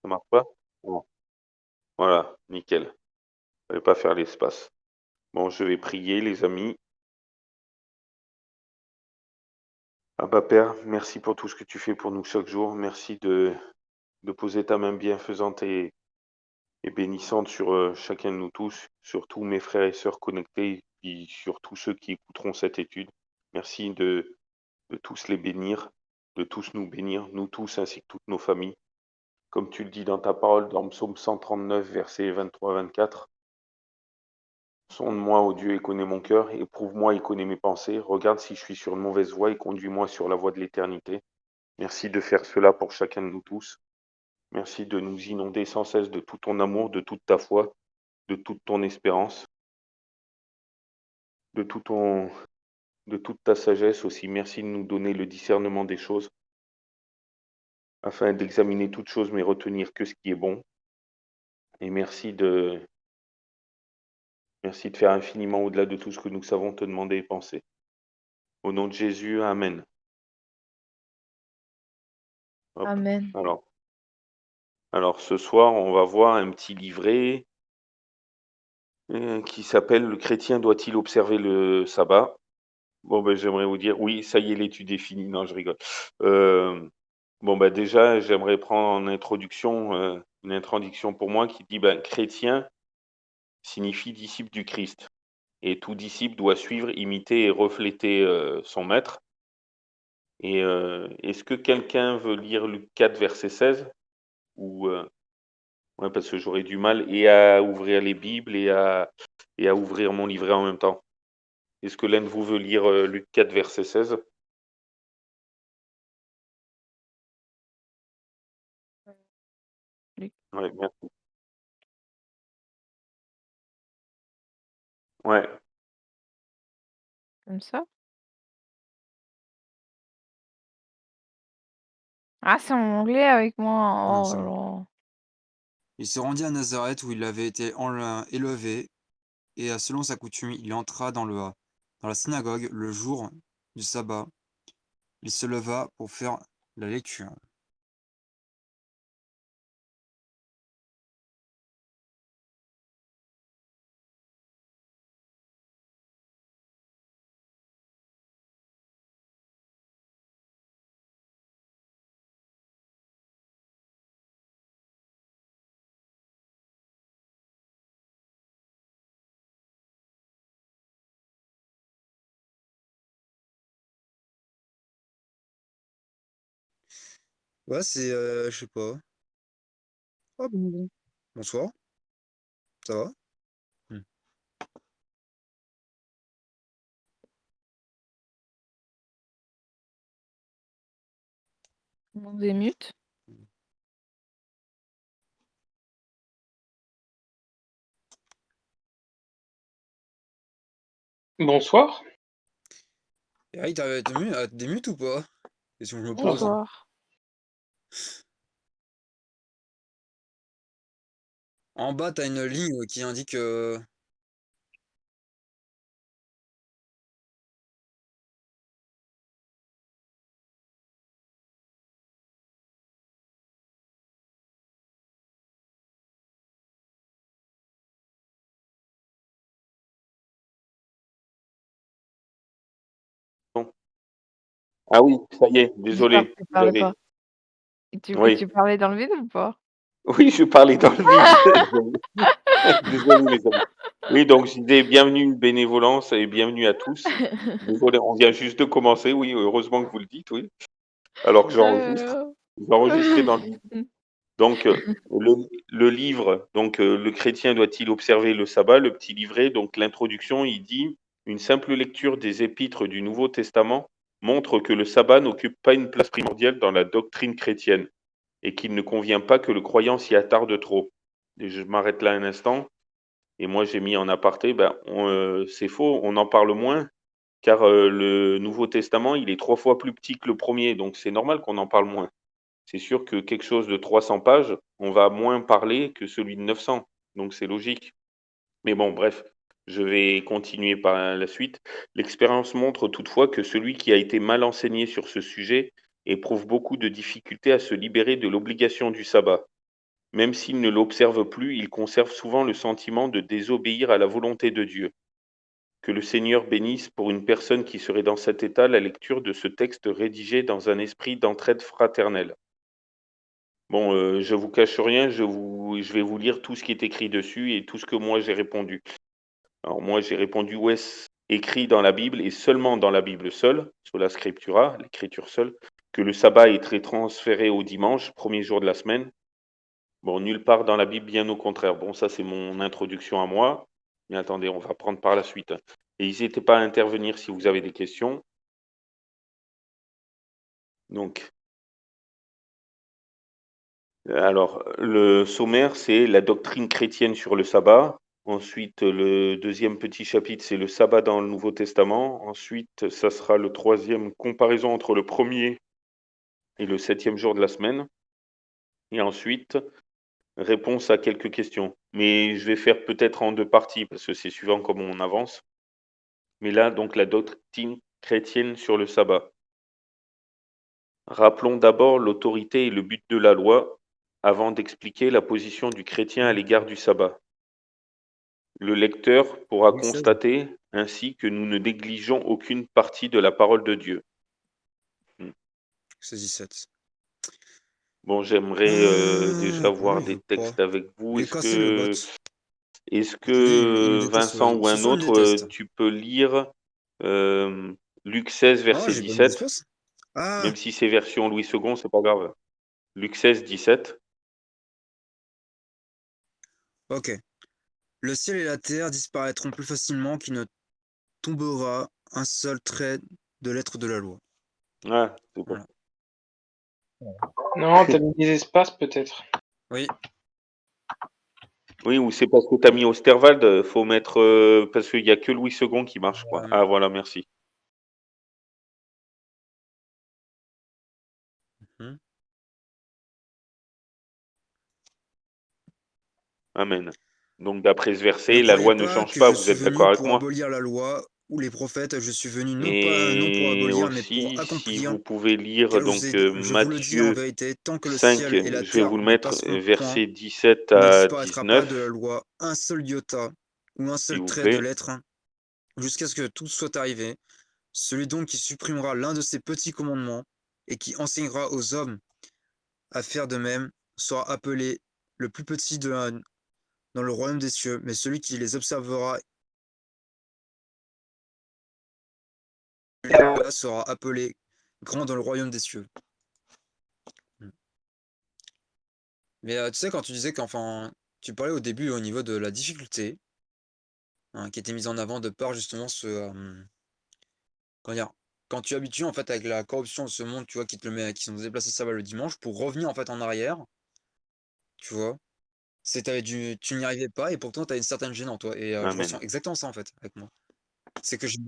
Ça marche pas? Bon, voilà, nickel. Fallait pas faire l'espace. Bon, je vais prier les amis. Abba Père, merci pour tout ce que tu fais pour nous chaque jour. Merci de poser ta main bienfaisante et bénissante sur, chacun de nous tous, sur tous mes frères et sœurs connectés, puis sur tous ceux qui écouteront cette étude. Merci de tous les bénir, de tous nous bénir, nous tous ainsi que toutes nos familles. Comme tu le dis dans ta parole, dans Psaume 139, versets 23-24, sonde-moi, ô Dieu, et connais mon cœur, éprouve-moi et connais mes pensées, regarde si je suis sur une mauvaise voie et conduis-moi sur la voie de l'éternité. Merci de faire cela pour chacun de nous tous. Merci de nous inonder sans cesse de tout ton amour, de toute ta foi, de toute ton espérance, de tout ton, de toute ta sagesse aussi. Merci de nous donner le discernement des choses, afin d'examiner toutes choses, mais retenir que ce qui est bon. Et merci de faire infiniment au-delà de tout ce que nous savons te demander et penser. Au nom de Jésus, Amen. Hop. Amen. Alors ce soir, on va voir un petit livret qui s'appelle Le chrétien doit-il observer le sabbat? Bon, ben, j'aimerais vous dire, oui, ça y est, l'étude est finie. Non, je rigole. Bon, ben, déjà, j'aimerais prendre en introduction une introduction pour moi qui dit, ben, chrétien signifie disciple du Christ. Et tout disciple doit suivre, imiter et refléter son maître. Et est-ce que quelqu'un veut lire Luc 4, verset 16? Ou, ouais, parce que j'aurais du mal et à ouvrir les Bibles et à ouvrir mon livret en même temps. Est-ce que l'un de vous veut lire Luc 4, verset 16? Luc, Ouais, merci. Ouais, comme ça? Ah, c'est en anglais avec Non, moi. Oh c'est là bon. là. Il se rendit à Nazareth où il avait été élevé, et selon sa coutume, il entra dans la synagogue le jour du sabbat. Il se leva pour faire la lecture. Ouais, c'est, je sais pas. Ah bon. Bonsoir, ça va? Hmm. Tout le monde est mute. Bonsoir. Et ah, t'as des mutes ou pas? Question que je me pose. Bonsoir. Bonsoir. En bas, t'as une ligne qui indique. bon. Ah oui, ça y est, J'espère que désolé, tu parlais pas. j'avais Et oui, tu parlais dans le vide ou pas? oui, je parlais dans le vide. Désolé les amis. Oui, donc je disais bienvenue bénévolence et bienvenue à tous. Désolé, on vient juste de commencer, oui, heureusement que vous le dites, oui, alors que j'enregistre. Euh, J'ai enregistré dans le vide. Donc le livre, donc le chrétien doit-il observer le sabbat? Le petit livret, donc l'introduction, il dit: «Une simple lecture des épîtres du Nouveau Testament montre que le sabbat n'occupe pas une place primordiale dans la doctrine chrétienne et qu'il ne convient pas que le croyant s'y attarde trop». Et je m'arrête là un instant et moi j'ai mis en aparté, ben, c'est faux, on en parle moins car, le Nouveau Testament, il est 3 fois plus petit que le premier, donc c'est normal qu'on en parle moins. C'est sûr que quelque chose de 300 pages, on va moins parler que celui de 900, donc c'est logique. Mais bon, bref, je vais continuer par la suite. L'expérience montre toutefois que celui qui a été mal enseigné sur ce sujet éprouve beaucoup de difficultés à se libérer de l'obligation du sabbat. Même s'ils ne l'observent plus, ils conservent souvent le sentiment de désobéir à la volonté de Dieu. Que le Seigneur bénisse pour une personne qui serait dans cet état la lecture de ce texte rédigé dans un esprit d'entraide fraternelle. Bon, je vous cache rien, je vais vous lire tout ce qui est écrit dessus et tout ce que moi j'ai répondu. Alors moi j'ai répondu: «Ouais, écrit dans la Bible et seulement dans la Bible seule, sola scriptura, l'écriture seule, que le sabbat est très transféré au dimanche, premier jour de la semaine. Bon, nulle part dans la Bible, bien au contraire». Bon, ça c'est mon introduction à moi, mais attendez, on va prendre par la suite, hein. Et n'hésitez pas à intervenir si vous avez des questions. Donc, alors, le sommaire, c'est la doctrine chrétienne sur le sabbat. Ensuite, le deuxième petit chapitre, c'est le sabbat dans le Nouveau Testament. Ensuite, ça sera le troisième, comparaison entre le premier et le septième jour de la semaine. Et ensuite, réponse à quelques questions. Mais je vais faire peut-être en deux parties parce que c'est suivant comment on avance. Mais là, donc, la doctrine chrétienne sur le sabbat. Rappelons d'abord l'autorité et le but de la loi avant d'expliquer la position du chrétien à l'égard du sabbat. Le lecteur pourra Louis XVI. constater ainsi que nous ne négligeons aucune partie de la parole de Dieu. Mm. 17. Bon, j'aimerais déjà Non, voir il des veut pas. textes avec vous. Il est cassé le bot. Est-ce Je te dis, il me que déteste. Vincent ou Ce un soir, il me autre, déteste. tu peux lire Luc 16, Ah, verset j'ai pas mis 17, d'espace. Ah, même si c'est version Louis II, c'est pas grave. Luc 16, 17. ok. Le ciel et la terre disparaîtront plus facilement qu'il ne tombera un seul trait de lettre de la loi. Ah, c'est bon. Voilà. Non, t'as mis des espaces peut-être. Oui, Oui, ou c'est parce que tu as mis Osterwald, faut mettre parce qu'il y a que Louis II qui marche, quoi. Ah voilà, merci. Mhm. Amen. Donc d'après ce Ne verset, la croyez loi ne pas change que pas, je vous suis êtes d'accord venu avec pour moi? abolir la loi ou les prophètes. Je suis venu non pour Et abolir, mais pour aussi, si accomplir. vous pouvez lire Car donc je vous le dis en Matthieu vérité, tant que le 5, ciel et la je vais terre vous le ne mettre, passeront point, versets 17 il ne à disparaîtra pas de la 19, loi un seul iota ou un s'il seul vous trait de plaît. lettre, jusqu'à ce que tout soit arrivé. Celui donc qui supprimera l'un de ces petits commandements et qui enseignera aux hommes à faire de même sera appelé le plus petit dans le royaume des cieux, mais celui qui les observera sera appelé grand dans le royaume des cieux. Mais tu sais, quand tu disais qu'enfin, tu parlais au début au niveau de la difficulté, hein, qui était mise en avant de par justement comment dire, quand tu habitues en fait avec la corruption de ce monde, tu vois, qui sont déplacés ça va le dimanche pour revenir en fait en arrière, tu vois. Tu n'y arrivais pas et pourtant tu as une certaine gêne en toi. Et je ressens Amen. exactement ça en fait avec moi. C'est que j'ai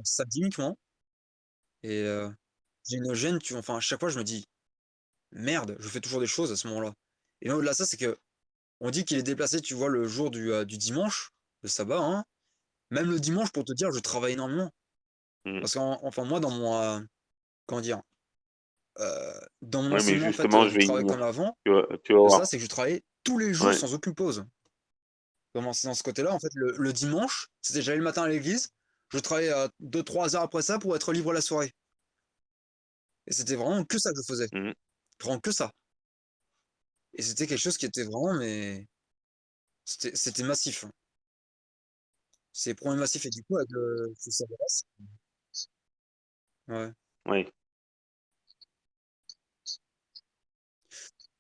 ça uniquement et j'ai une gêne, enfin à chaque fois je me dis merde, je fais toujours des choses à ce moment-là. Et même au-delà de ça, c'est que on dit qu'il est déplacé, tu vois, le jour du dimanche, le sabbat, hein. Même le dimanche, pour te dire, je travaille énormément. Mm. Parce qu'enfin moi dans mon comment dire, dans mon Oui, mais enseignement en fait justement, je du vais y travail venir. comme avant, Tu vas de ça, voir. c'est que je travaillais tous les jours Ouais. sans aucune pause. Comment c'est dans ce côté-là, en fait, le dimanche, c'était j'allais le matin à l'église, je travaillais 2-3 heures après ça pour être libre la soirée. Et c'était vraiment que ça que je faisais. Mm. Vraiment que ça. Et c'était quelque chose qui était vraiment, mais c'était massif, hein. C'est problème massif et du coup avec le ce CBS ouais. Oui,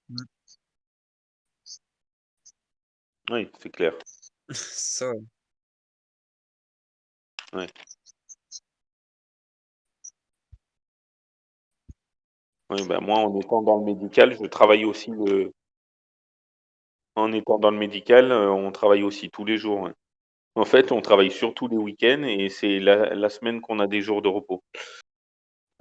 Mmh. oui, c'est clair. Ça, ouais. Ouais. Oui, bah, moi, en étant dans le médical, je travaille aussi en étant dans le médical, on travaille aussi tous les jours, ouais. En fait, on travaille surtout les week-ends et c'est la semaine qu'on a des jours de repos.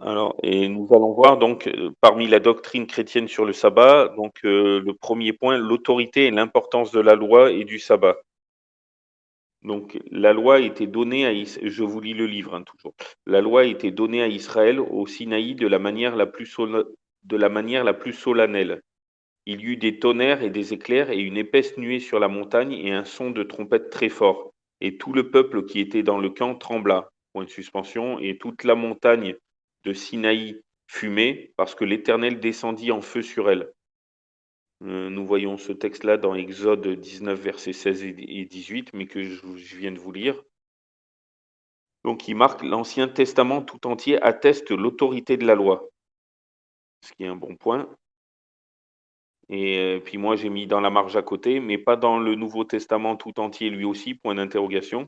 Alors et nous allons voir donc, parmi la doctrine chrétienne sur le sabbat, donc, le premier point, l'autorité et l'importance de la loi et du sabbat. Donc la loi a été donnée à Is je vous lis le livre, hein, toujours. La loi a été donnée à Israël au Sinaï de la manière la plus solennelle. il y eut des tonnerres et des éclairs et une épaisse nuée sur la montagne et un son de trompette très fort. Et tout le peuple qui était dans le camp trembla. Point de suspension. Et toute la montagne de Sinaï fumait parce que l'Éternel descendit en feu sur elle. Nous voyons ce texte-là dans Exode 19, versets 16 et 18, mais que je viens de vous lire. Donc, il marque l'Ancien Testament tout entier atteste l'autorité de la loi, ce qui est un bon point. Et puis moi, j'ai mis dans la marge à côté, mais pas dans le Nouveau Testament tout entier lui aussi, point d'interrogation.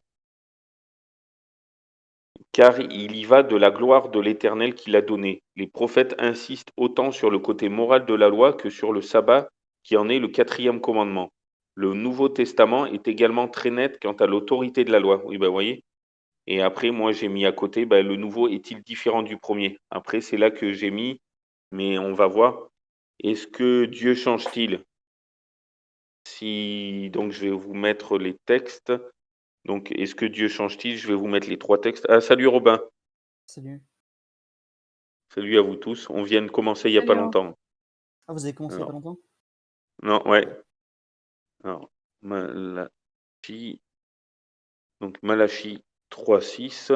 Car il y va de la gloire de l'Éternel qu'il a donné. Les prophètes insistent autant sur le côté moral de la loi que sur le sabbat, qui en est le 4e commandement. Le Nouveau Testament est également très net quant à l'autorité de la loi. Oui, ben vous voyez. Et après, moi, j'ai mis à côté, le nouveau est-il différent du premier? Après, c'est là que j'ai mis, mais on va voir. Est-ce que Dieu change-t-il? Si, donc, je vais vous mettre les textes. Donc, est-ce que Dieu change-t-il? Je vais vous mettre les 3 textes. Ah, salut Robin. Salut. Salut à vous tous. On vient de commencer il n'y a pas Salut. longtemps. Ah, vous avez commencé il y a pas Alors, longtemps? non, ouais. Alors, Malachie. Donc, Malachie 3:6.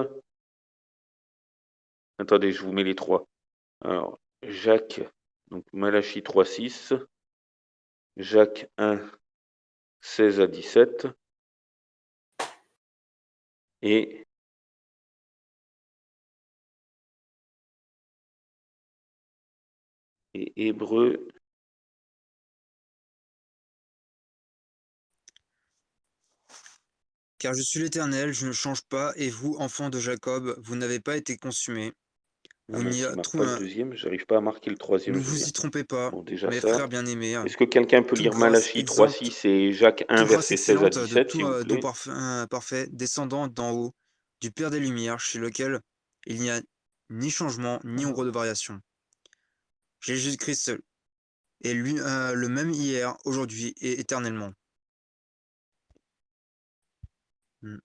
Attendez, je vous mets les 3. Alors, Jacques, donc Malachie 3:6. Jacques 1, 16 à 17. Et Hébreux. Car je suis l'Éternel, je ne change pas, et vous, enfants de Jacob, vous n'avez pas été consumés. Ah Vous n'y mince, il marque pas le deuxième. J'arrive pas à marquer le troisième, ne je veux vous dire. y trompez pas, Bon, déjà mes ça. frères bien-aimés. Est-ce que quelqu'un peut lire Malachie 3:6 et Jacques 1, Toute grâce verset 16 à excellente de 17, tout s'il vous don plaît? parfait, descendant d'en haut, du Père des Lumières, chez lequel il n'y a ni changement, ni ombre de variation. Jésus-Christ est lui le même hier, aujourd'hui et éternellement. Hmm.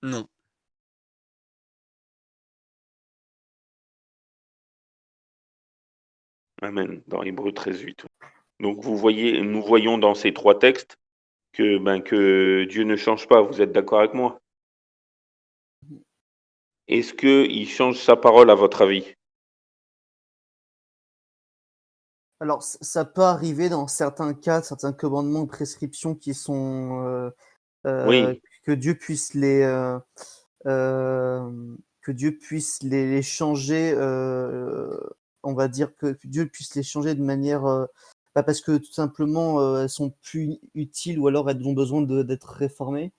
Non. Amen, dans Hébreux 13:8. Donc vous voyez, nous voyons dans ces 3 textes que Dieu ne change pas. Vous êtes d'accord avec moi? Est-ce qu'il change sa parole à votre avis? Alors, ça peut arriver dans certains cas, certains commandements ou prescriptions qui sont Oui, que Dieu puisse les changer. On va dire que Dieu puisse les changer de manière parce que tout simplement elles sont plus utiles ou alors elles ont besoin d'être réformées.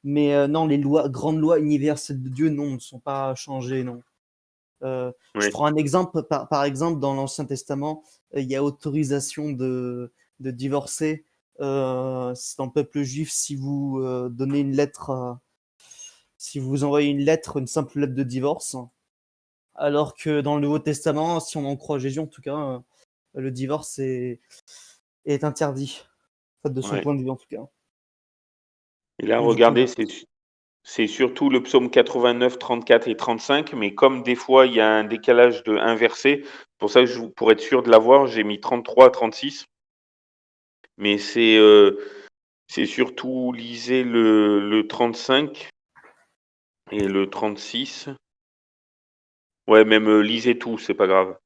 Mais non, les grandes lois universelles de Dieu, non, ne sont pas changées, non. Je oui. prends un exemple, par exemple, dans l'Ancien Testament, il y a autorisation de divorcer. C'est dans le peuple juif, si vous donnez une lettre, si vous envoyez une lettre, une simple lettre de divorce, alors que dans le Nouveau Testament, si on en croit Jésus en tout cas, le divorce est interdit, en fait, de son Ouais. point de vue en tout cas. Et là, Ou de ton regardez, verset. c'est surtout le psaume 89, 34 et 35, mais comme des fois il y a un décalage de un verset, pour ça, pour être sûr de l'avoir, j'ai mis 33 à 36. Mais c'est surtout, lisez le 35 et le 36. Ouais, même lisez tout, c'est pas grave.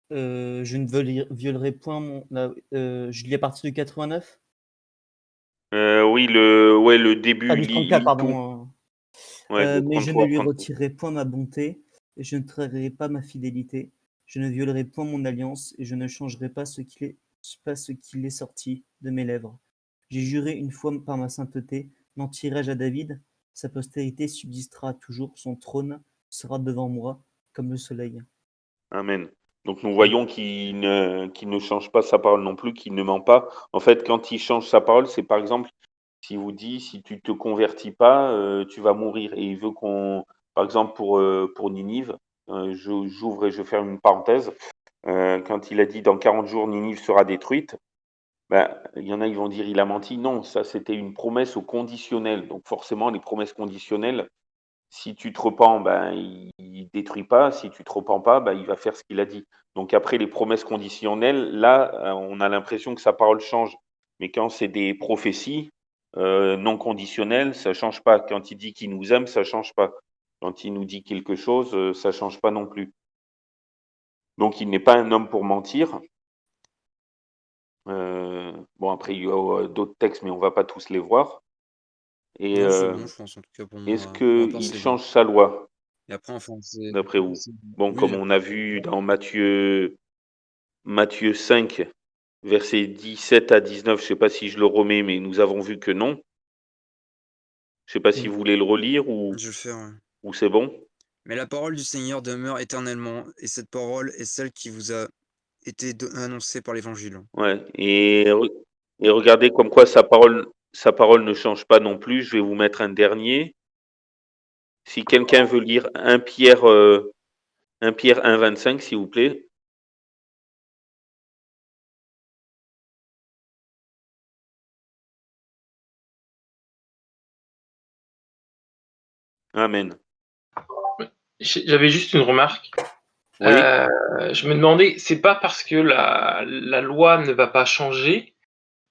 Je ne violerai point je lis à partir du 89. Oui, le début, Du 34, lis tout. pardon. Ouais, de Mais je ne 33 à lui 36. retirerai point ma bonté, et je ne trahirai pas ma fidélité. Je ne violerai point mon alliance, et je ne changerai pas ce qu'il est sorti de mes lèvres. J'ai juré une fois par ma sainteté, mentirai-je à David? Sa postérité subsistera toujours, son trône sera devant moi comme le soleil. Amen. Donc nous voyons qu'il ne change pas sa parole non plus, qu'il ne ment pas. En fait, quand il change sa parole, c'est par exemple, s'il vous dit, si tu te convertis pas, tu vas mourir. Et il veut qu'on, par exemple, pour Ninive, j'ouvre et je ferme une parenthèse. quand il a dit: «Dans 40 jours, Ninive sera détruite», bah, il y en a, ils vont dire: «Il a menti». Non, ça, c'était une promesse au conditionnel. Donc forcément, les promesses conditionnelles, si tu te repens, ben, il détruit pas. Si tu te repens pas, bah, il va faire ce qu'il a dit. Donc après, les promesses conditionnelles, là, on a l'impression que sa parole change. Mais quand c'est des prophéties, non conditionnelles, ça change pas. Quand il dit qu'il nous aime, ça change pas. Quand il nous dit quelque chose, ça change pas non plus. Donc il n'est pas un homme pour mentir. Bon, après, il y a d'autres textes, mais on va pas tous les voir. Et Non, c'est bon, je pense, en tout cas pour est-ce moi. Pour ma part, qu'il c'est bon. change sa loi, Et après, enfin, d'après vous? Bon, oui, comme on a vu dans Matthieu 5, versets 17 à 19, je sais pas si je le remets, mais nous avons vu que non. Je sais pas si Mm. vous voulez le relire je vais le faire, ouais. ou c'est bon? Mais la parole du Seigneur demeure éternellement, et cette parole est celle qui vous a été annoncée par l'Évangile. Ouais. Et regardez comme quoi sa parole ne change pas non plus. Je vais vous mettre un dernier. Si quelqu'un veut lire 1 Pierre 1,25, s'il vous plaît. Amen. J'avais juste une remarque. Oui, Je me demandais, c'est pas parce que la loi ne va pas changer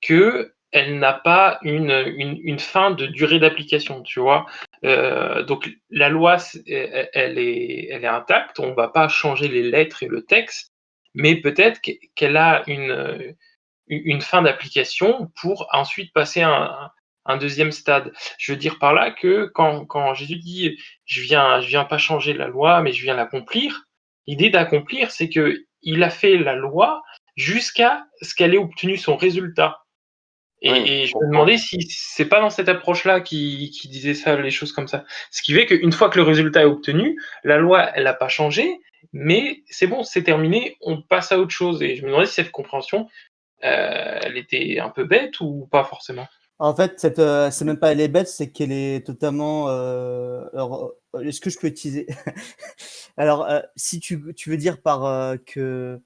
que elle n'a pas une fin de durée d'application, tu vois. Donc la loi, elle est intacte, on va pas changer les lettres et le texte, mais peut-être qu'elle a une fin d'application pour ensuite passer à un deuxième stade. Je veux dire par là que quand Jésus dit je viens pas changer la loi, mais je viens l'accomplir, l'idée d'accomplir, c'est que il a fait la loi jusqu'à ce qu'elle ait obtenu son résultat. oui, Et je je me comprends. demandais si c'est pas dans cette approche-là qui disait ça, les choses comme ça. Ce qui fait qu'une fois que le résultat est obtenu, la loi, elle n'a pas changé, mais c'est bon, c'est terminé, on passe à autre chose. Et je me demandais si cette compréhension, elle était un peu bête ou pas forcément? En fait, c'est même pas elle est bête, c'est qu'elle est totalement. Alors, est-ce que je peux utiliser Alors, si tu veux dire par que.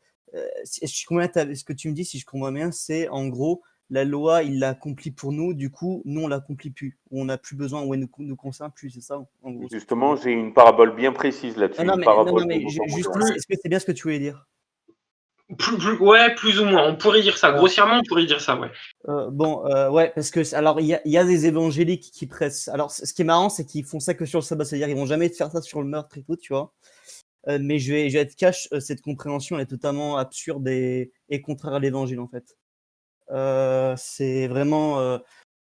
Ce que tu me dis, si je comprends bien, c'est en gros, la loi, il l'a accomplie pour nous, du coup, nous, on l'accomplit plus. Ou on n'a plus besoin, ou elle nous concerne plus, c'est ça, en gros, ce que tu veux Justement, dire. j'ai une parabole bien précise là-dessus, une Non, parabole non, de mais mots en juste, mouvement. Plus, est-ce que c'est bien ce que tu voulais dire? ouais, plus ou moins. On pourrait dire ça. Alors, Grossièrement, on pourrait dire ça, ouais. bon, ouais, parce que alors il y a des évangéliques qui pressent. Alors, ce qui est marrant, c'est qu'ils font ça que sur le sabbat, c'est-à-dire ils vont jamais te faire ça sur le meurtre et tout, tu vois. Mais je vais être cash, cette compréhension elle est totalement absurde et contraire à l'évangile en fait. C'est vraiment,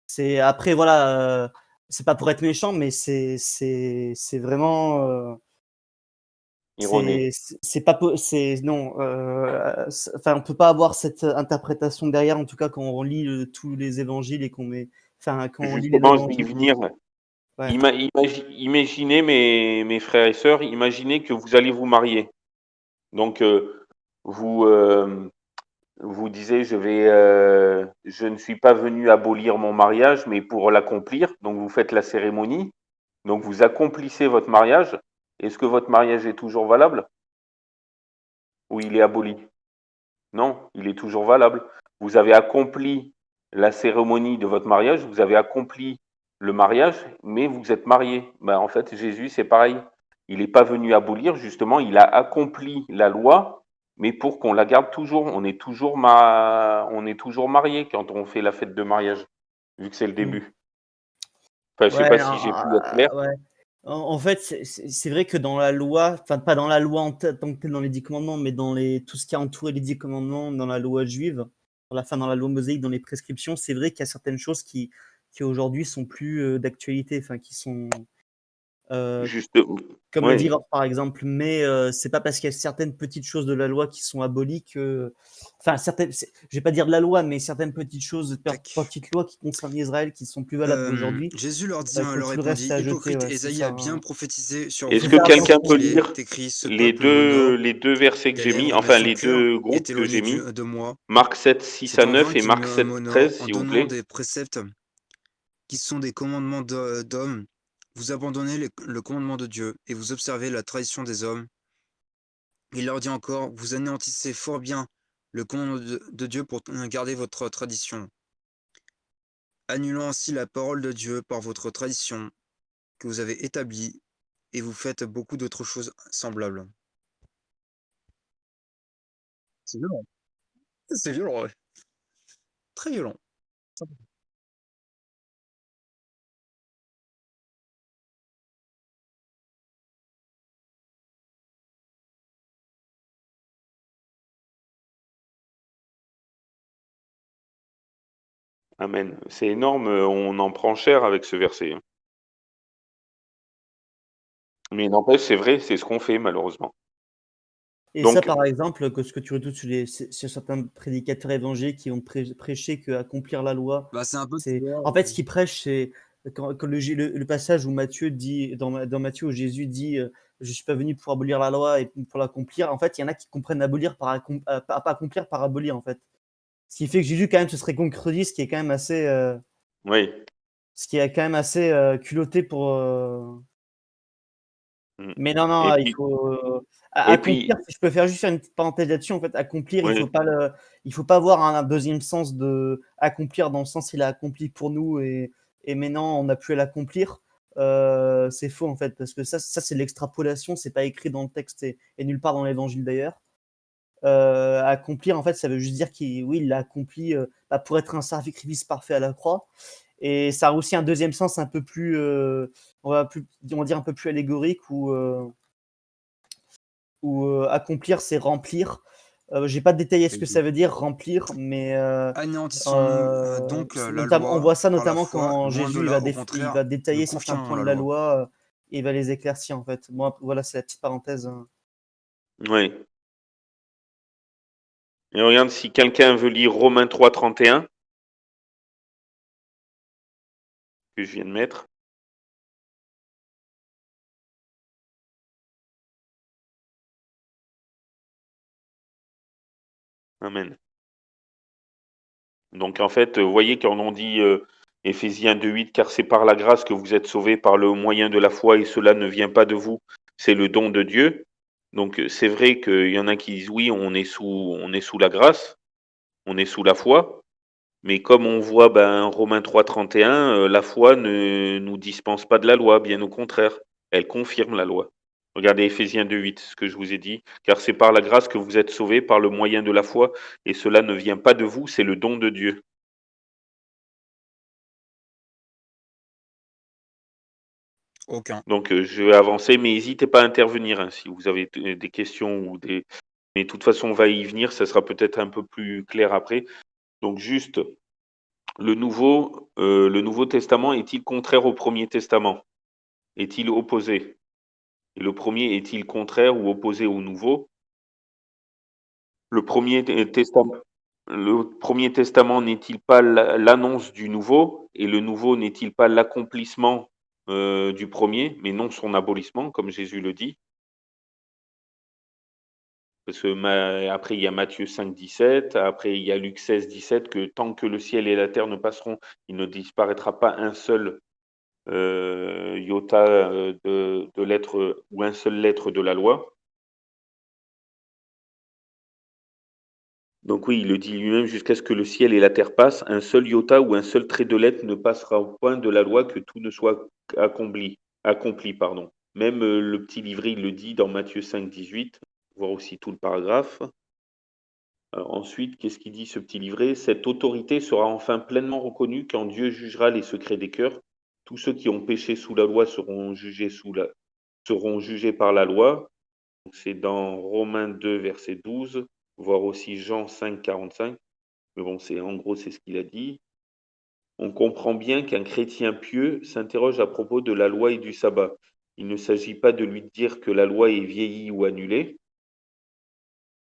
c'est après voilà, c'est pas pour être méchant, mais c'est vraiment, Erroné. c'est pas c'est non, enfin on peut pas avoir cette interprétation derrière, en tout cas quand on lit tous les évangiles et qu'on met, enfin quand on lit les Justement, je vais y évangiles. venir. Ouais. Imaginez mes frères et sœurs, imaginez que vous allez vous marier. Donc, vous, vous disiez: je ne suis pas venu abolir mon mariage, mais pour l'accomplir». Donc, vous faites la cérémonie. Donc, vous accomplissez votre mariage. Est-ce que votre mariage est toujours valable ou il est aboli? Non, il est toujours valable. Vous avez accompli la cérémonie de votre mariage, vous avez accompli le mariage, mais vous êtes mariés. Ben, en fait, Jésus, c'est pareil. Il n'est pas venu abolir, justement, il a accompli la loi, mais pour qu'on la garde toujours. On est toujours mariés quand on fait la fête de mariage, vu que c'est le Mmh. début. Enfin, je sais Ouais, pas si j'ai pu être clair. ouais. En fait, c'est vrai que dans la loi, enfin pas dans la loi tant que telle dans les 10 commandements, mais dans tout ce qui a entouré les 10 commandements dans la loi juive, dans la loi mosaïque, dans les prescriptions, c'est vrai qu'il y a certaines choses qui aujourd'hui sont plus d'actualité, enfin qui sont, euh, Juste, comme le oui. divorce par exemple, mais c'est pas parce qu'il y a certaines petites choses de la loi qui sont abolies que, enfin certaines, je vais pas dire de la loi, mais certaines petites choses, Tac. petites lois qui concernent Israël qui sont plus valables aujourd'hui, Jésus que leur tout le reste répondit: est à jeter, Hypocrite, ouais, c'est Ésaïe a ça, bien hein. prophétisé sur Est-ce Faut vous, que faire car quelqu'un attention. peut il lire est écrit: Ce les peuple m'honore les deux versets que des j'ai mis, lèvres, mais enfin son les cœur deux est groupes que éloigné j'ai mis, de moi. Marc 7, 6 C'est à en vain 9 et qu'ils Marc 7, m'honorent 13, en s'il vous donnant plaît. des préceptes qui sont des commandements d'hommes. Vous abandonnez le commandement de Dieu et vous observez la tradition des hommes. Il leur dit encore: «Vous anéantissez fort bien le commandement de Dieu pour garder votre tradition, annulant ainsi la parole de Dieu par votre tradition que vous avez établie, et vous faites beaucoup d'autres choses semblables.» C'est violent, c'est violent, ouais, très violent. Amen. C'est énorme, on en prend cher avec ce verset, hein. Mais n'empêche, c'est vrai, c'est ce qu'on fait malheureusement. Et ça, Donc par exemple, que ce que tu retrouves sur certains prédicateurs évangéliques qui vont prêcher qu'accomplir la loi, Bah, c'est un peu, tu c'est. vois, En fait, ce qu'ils prêchent, c'est quand le passage où Matthieu dit, dans Matthieu, où Jésus dit je suis pas venu pour abolir la loi et pour l'accomplir. En fait, il y en a qui comprennent abolir pas accomplir par abolir, en fait. Ce qui fait que Jésus, quand même, se serait contredit, ce qui est quand même assez, oui. culotté pour. Mmh. Mais non, Et non, il puis faut et accomplir. puis Si je peux faire juste faire une petite parenthèse là-dessus, en fait, accomplir, oui, il faut pas avoir un deuxième sens de accomplir dans le sens il a accompli pour nous et maintenant on a pu l'accomplir. C'est faux en fait parce que ça c'est de l'extrapolation, c'est pas écrit dans le texte et nulle part dans l'évangile d'ailleurs. Accomplir en fait, ça veut juste dire qu'il oui, il l'a accompli pour être un sacrifice parfait à la croix. Et ça a aussi un deuxième sens un peu plus, on va dire un peu plus allégorique où accomplir, c'est remplir. J'ai pas détaillé ce que ça veut dire remplir, mais anéantissons donc la notamment, on loi voit ça par la notamment foi, quand loin de Jésus là, au il contraire, va nous détailler certains confirmons points de la la loi. loi et il va les éclaircir en fait. Bon, voilà, c'est la petite parenthèse. oui. Et regarde si quelqu'un veut lire Romains 3:31 que je viens de mettre. Amen. Donc en fait, vous voyez quand on dit, Éphésiens 2:8: «Car c'est par la grâce que vous êtes sauvés par le moyen de la foi et cela ne vient pas de vous, c'est le don de Dieu». Donc, c'est vrai qu'il y en a qui disent: «Oui, on est sous la grâce, on est sous la foi». Mais comme on voit, ben, Romains 3:31, la foi ne nous dispense pas de la loi, bien au contraire, elle confirme la loi. Regardez Éphésiens 2:8, ce que je vous ai dit: «Car c'est par la grâce que vous êtes sauvés par le moyen de la foi et cela ne vient pas de vous, c'est le don de Dieu». Aucun. Donc, je vais avancer, mais n'hésitez pas à intervenir, hein, si vous avez des questions ou des mais de toute façon, on va y venir, ça sera peut-être un peu plus clair après. Donc juste, le Nouveau Testament est-il contraire au Premier Testament? Est-il opposé? Et le premier est-il contraire ou opposé au Nouveau? Le Premier Testament n'est-il pas l'annonce du Nouveau? Et le Nouveau n'est-il pas l'accomplissement, du premier, mais non son abolissement, comme Jésus le dit? Parce que après, il y a Matthieu 5:17, après, il y a Luc 16:17, que tant que le ciel et la terre ne passeront, il ne disparaîtra pas un seul iota de lettre ou un seul lettre de la loi. Donc oui, il le dit lui-même, jusqu'à ce que le ciel et la terre passent, un seul iota ou un seul trait de lettre ne passera au point de la loi que tout ne soit accompli, pardon. Même le petit livret, il le dit dans Matthieu 5:18, voir aussi tout le paragraphe. Ensuite, qu'est-ce qu'il dit ce petit livret? Cette autorité sera enfin pleinement reconnue quand Dieu jugera les secrets des cœurs. Tous ceux qui ont péché sous la loi seront jugés par la loi. C'est dans Romains 2, verset 12, voire aussi Jean 5, 45. Mais bon, en gros, c'est ce qu'il a dit. On comprend bien qu'un chrétien pieux s'interroge à propos de la loi et du sabbat. Il ne s'agit pas de lui dire que la loi est vieillie ou annulée.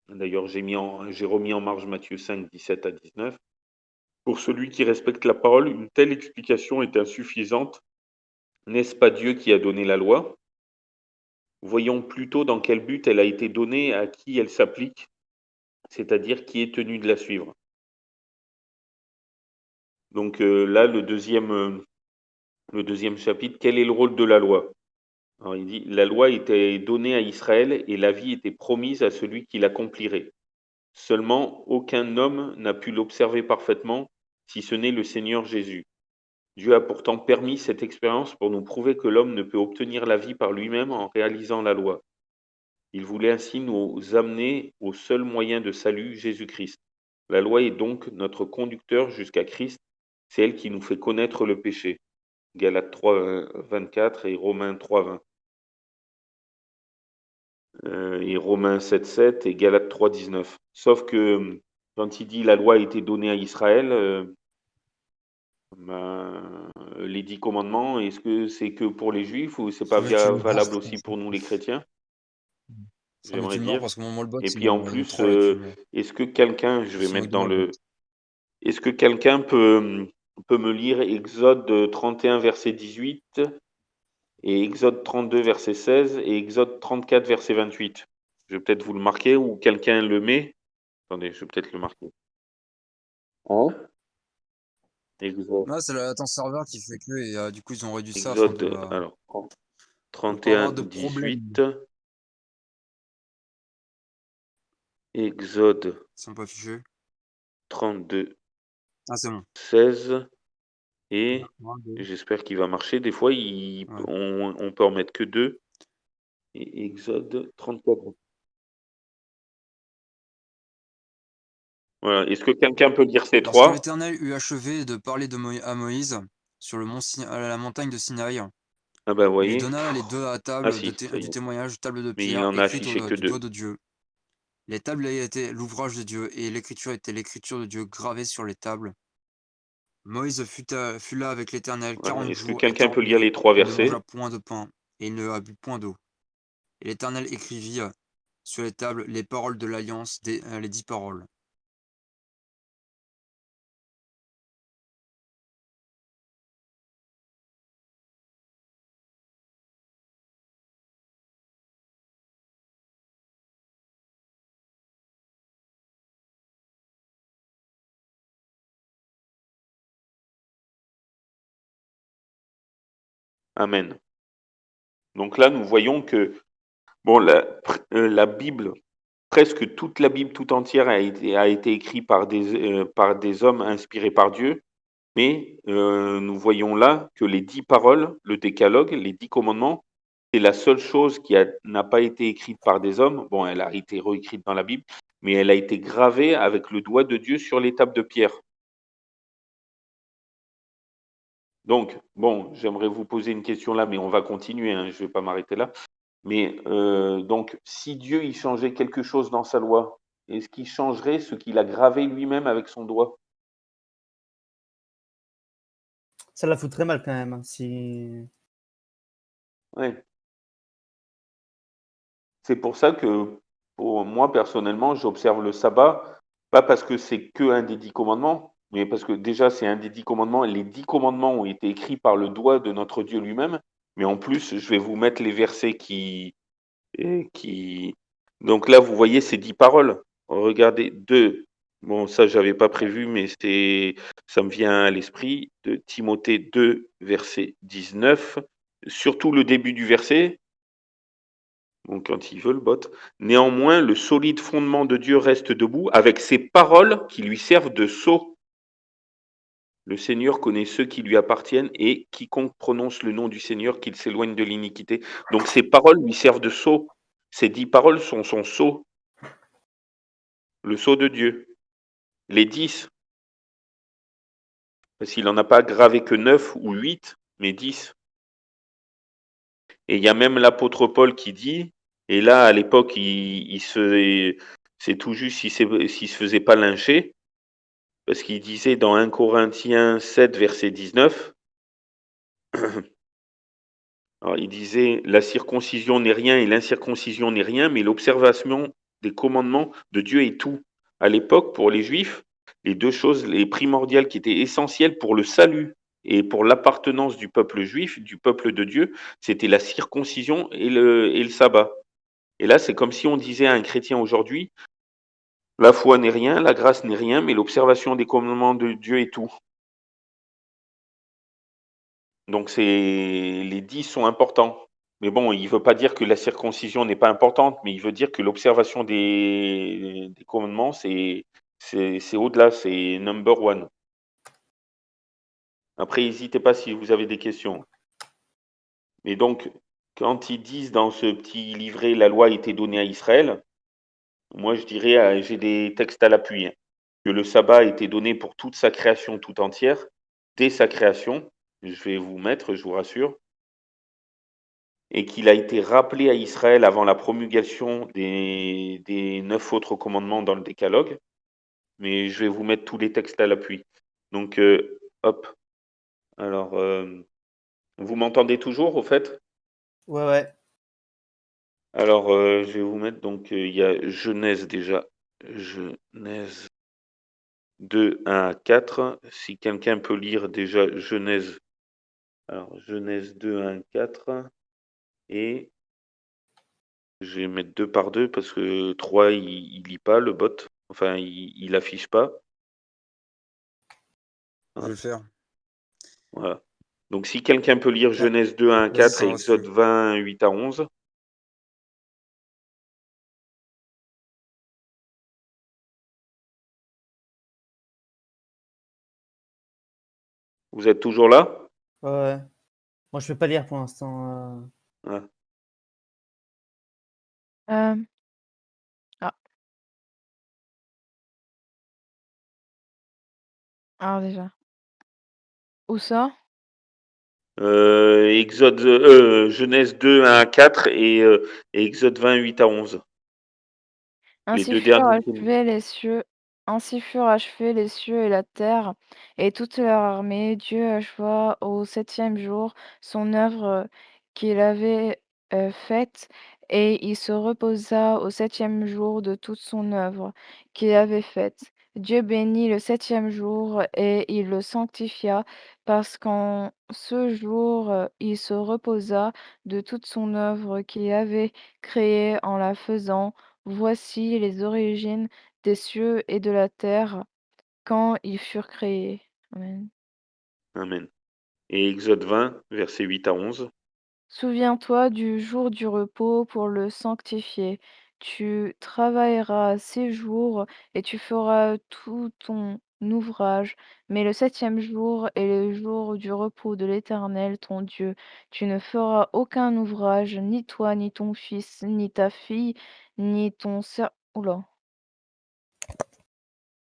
D'ailleurs, j'ai remis en marge Matthieu 5, 17 à 19. Pour celui qui respecte la parole, une telle explication est insuffisante. N'est-ce pas Dieu qui a donné la loi? Voyons plutôt dans quel but elle a été donnée, à qui elle s'applique, c'est-à-dire qui est tenu de la suivre. Donc là, le deuxième chapitre, quel est le rôle de la loi? Alors il dit: «La loi était donnée à Israël et la vie était promise à celui qui l'accomplirait. Seulement aucun homme n'a pu l'observer parfaitement, si ce n'est le Seigneur Jésus. Dieu a pourtant permis cette expérience pour nous prouver que l'homme ne peut obtenir la vie par lui-même en réalisant la loi. Il voulait ainsi nous amener au seul moyen de salut, Jésus-Christ. La loi est donc notre conducteur jusqu'à Christ, c'est elle qui nous fait connaître le péché.» Galates 3, 24 et Romains 3, 20. Et Romains 7, 7 et Galates 3, 19. Sauf que quand il dit la loi a été donnée à Israël, les 10 commandements, est-ce que c'est que pour les Juifs ou c'est pas Ça met une barre, valable aussi pour nous les chrétiens? ça met J'aimerais une barre dire. parce que mon bot, Et il puis en me plus, troll avec une. est-ce que quelqu'un, je vais Son mettre ignore dans le bot. est-ce que quelqu'un peut me lire Exode 31, verset 18 et Exode 32, verset 16 et Exode 34, verset 28? Je vais peut-être vous le marquer ou quelqu'un le met. Attendez, je vais peut-être le marquer. Hein? Exode, Ouais, c'est ton serveur qui fait que, et du coup, ils ont réduit ça afin Exode, alors, de pas 31, avoir de problème. 18, Exode Ils sont pas fichés. 32, Ah, c'est bon. 16 et 1, 2. j'espère qu'il va marcher. Des fois, Ouais. on peut en mettre que 2. Et Exode 34. Voilà. Est-ce que quelqu'un peut lire ces Lorsque 3? l'Éternel eut achevé de parler à Moïse sur à la montagne de Sinaï, Ah bah, vous il lui voyez. donna les deux Ah tables si, ça y du est. témoignage, tables de Mais il pierre en a écrites affiché que du doigt 2. de Dieu. Les tables étaient l'ouvrage de Dieu, et l'écriture était l'écriture de Dieu gravée sur les tables. Moïse fut là avec l'Éternel Voilà. 40 Est-ce que jours et quelqu'un 40 peut lire nuits. les 3 Il ne mangea versets? point de pain, et il ne bu point d'eau. Et l'Éternel écrivit sur les tables les paroles de l'alliance, les 10 paroles. Amen. Donc là, nous voyons que bon, la Bible, presque toute la Bible tout entière a été écrite par des hommes inspirés par Dieu. Mais nous voyons là que les 10 paroles, le décalogue, les 10 commandements, c'est la seule chose qui n'a pas été écrite par des hommes. Bon, elle a été réécrite dans la Bible, mais elle a été gravée avec le doigt de Dieu sur les tables de pierre. Donc, bon, j'aimerais vous poser une question là, mais on va continuer, hein, je ne vais pas m'arrêter là. Mais donc, si Dieu il changeait quelque chose dans sa loi, est-ce qu'il changerait ce qu'il a gravé lui-même avec son doigt? Ça la fout très mal quand même, hein, si. Ouais. C'est pour ça que, pour moi, personnellement, j'observe le sabbat, pas parce que c'est que un des 10 commandements, mais parce que déjà, c'est un des 10 commandements. Et les 10 commandements ont été écrits par le doigt de notre Dieu lui-même. Mais en plus, je vais vous mettre les versets qui... Donc là, vous voyez ces 10 paroles. Regardez, deux. Bon, ça, j'avais pas prévu, mais ça me vient à l'esprit. De Timothée 2, verset 19. Surtout le début du verset. Donc, quand il veut, le bot. Néanmoins, le solide fondement de Dieu reste debout avec ses paroles qui lui servent de sceau. Le Seigneur connaît ceux qui lui appartiennent et quiconque prononce le nom du Seigneur, qu'il s'éloigne de l'iniquité. Donc, ses paroles lui servent de sceau. Ces 10 paroles sont son sceau, le sceau de Dieu. Les 10, parce qu'il n'en a pas gravé que 9 ou 8, mais 10. Et il y a même l'apôtre Paul qui dit, et là, à l'époque, c'est tout juste s'il ne se faisait pas lyncher, parce qu'il disait dans 1 Corinthiens 7, verset 19, alors il disait la circoncision n'est rien et l'incirconcision n'est rien, mais l'observation des commandements de Dieu est tout. À l'époque, pour les Juifs, les deux choses les primordiales qui étaient essentielles pour le salut et pour l'appartenance du peuple juif, du peuple de Dieu, c'était la circoncision et le sabbat. Et là, c'est comme si on disait à un chrétien aujourd'hui, la foi n'est rien, la grâce n'est rien, mais l'observation des commandements de Dieu est tout. Donc les 10 sont importants. Mais bon, il veut pas dire que la circoncision n'est pas importante, mais il veut dire que l'observation des commandements, c'est au-delà, c'est number one. Après, n'hésitez pas si vous avez des questions. Mais donc, quand ils disent dans ce petit livret, la loi a été donnée à Israël, moi je dirais, j'ai des textes à l'appui, hein, que le sabbat a été donné pour toute sa création tout entière, dès sa création, je vais vous mettre, je vous rassure, et qu'il a été rappelé à Israël avant la promulgation des 9 autres commandements dans le décalogue. Mais je vais vous mettre tous les textes à l'appui. Donc, hop. Alors, vous m'entendez toujours, au fait? Ouais, ouais. Alors, je vais vous mettre, donc, il y a Genèse déjà. Genèse 2, 1 à 4. Si quelqu'un peut lire déjà Genèse. Alors, Genèse 2, 1 à 4. Et je vais mettre 2 par 2 parce que 3, il lit pas, le bot. Enfin, il affiche pas. Je vais le faire. Voilà. Donc, si quelqu'un peut lire Ouais. Genèse 2, 1 à Vas-y, 4 ça et va Exode suivre. 20, 8 à 11. Vous êtes toujours là? Ouais, ouais. Moi, je peux pas lire pour l'instant. Ah. Ah. Alors déjà. Où ça? Genèse 2, 1 à 4 et Exode 20, 8 à 11. Les Ainsi deux furent derniers. achevés les cieux, ainsi furent achevés les cieux et la terre, et toute leur armée. Dieu acheva au 7e jour son œuvre qu'il avait faite, et il se reposa au 7e jour de toute son œuvre qu'il avait faite. Dieu bénit le 7e jour et il le sanctifia, parce qu'en ce jour il se reposa de toute son œuvre qu'il avait créée en la faisant. Voici les origines des cieux et de la terre quand ils furent créés. Amen. Amen. Et Exode 20, versets 8 à 11. Souviens-toi du jour du repos pour le sanctifier. Tu travailleras 6 jours et tu feras tout ton ouvrage. Mais le 7e jour est le jour du repos de l'Éternel, ton Dieu. Tu ne feras aucun ouvrage, ni toi, ni ton fils, ni ta fille, ni ton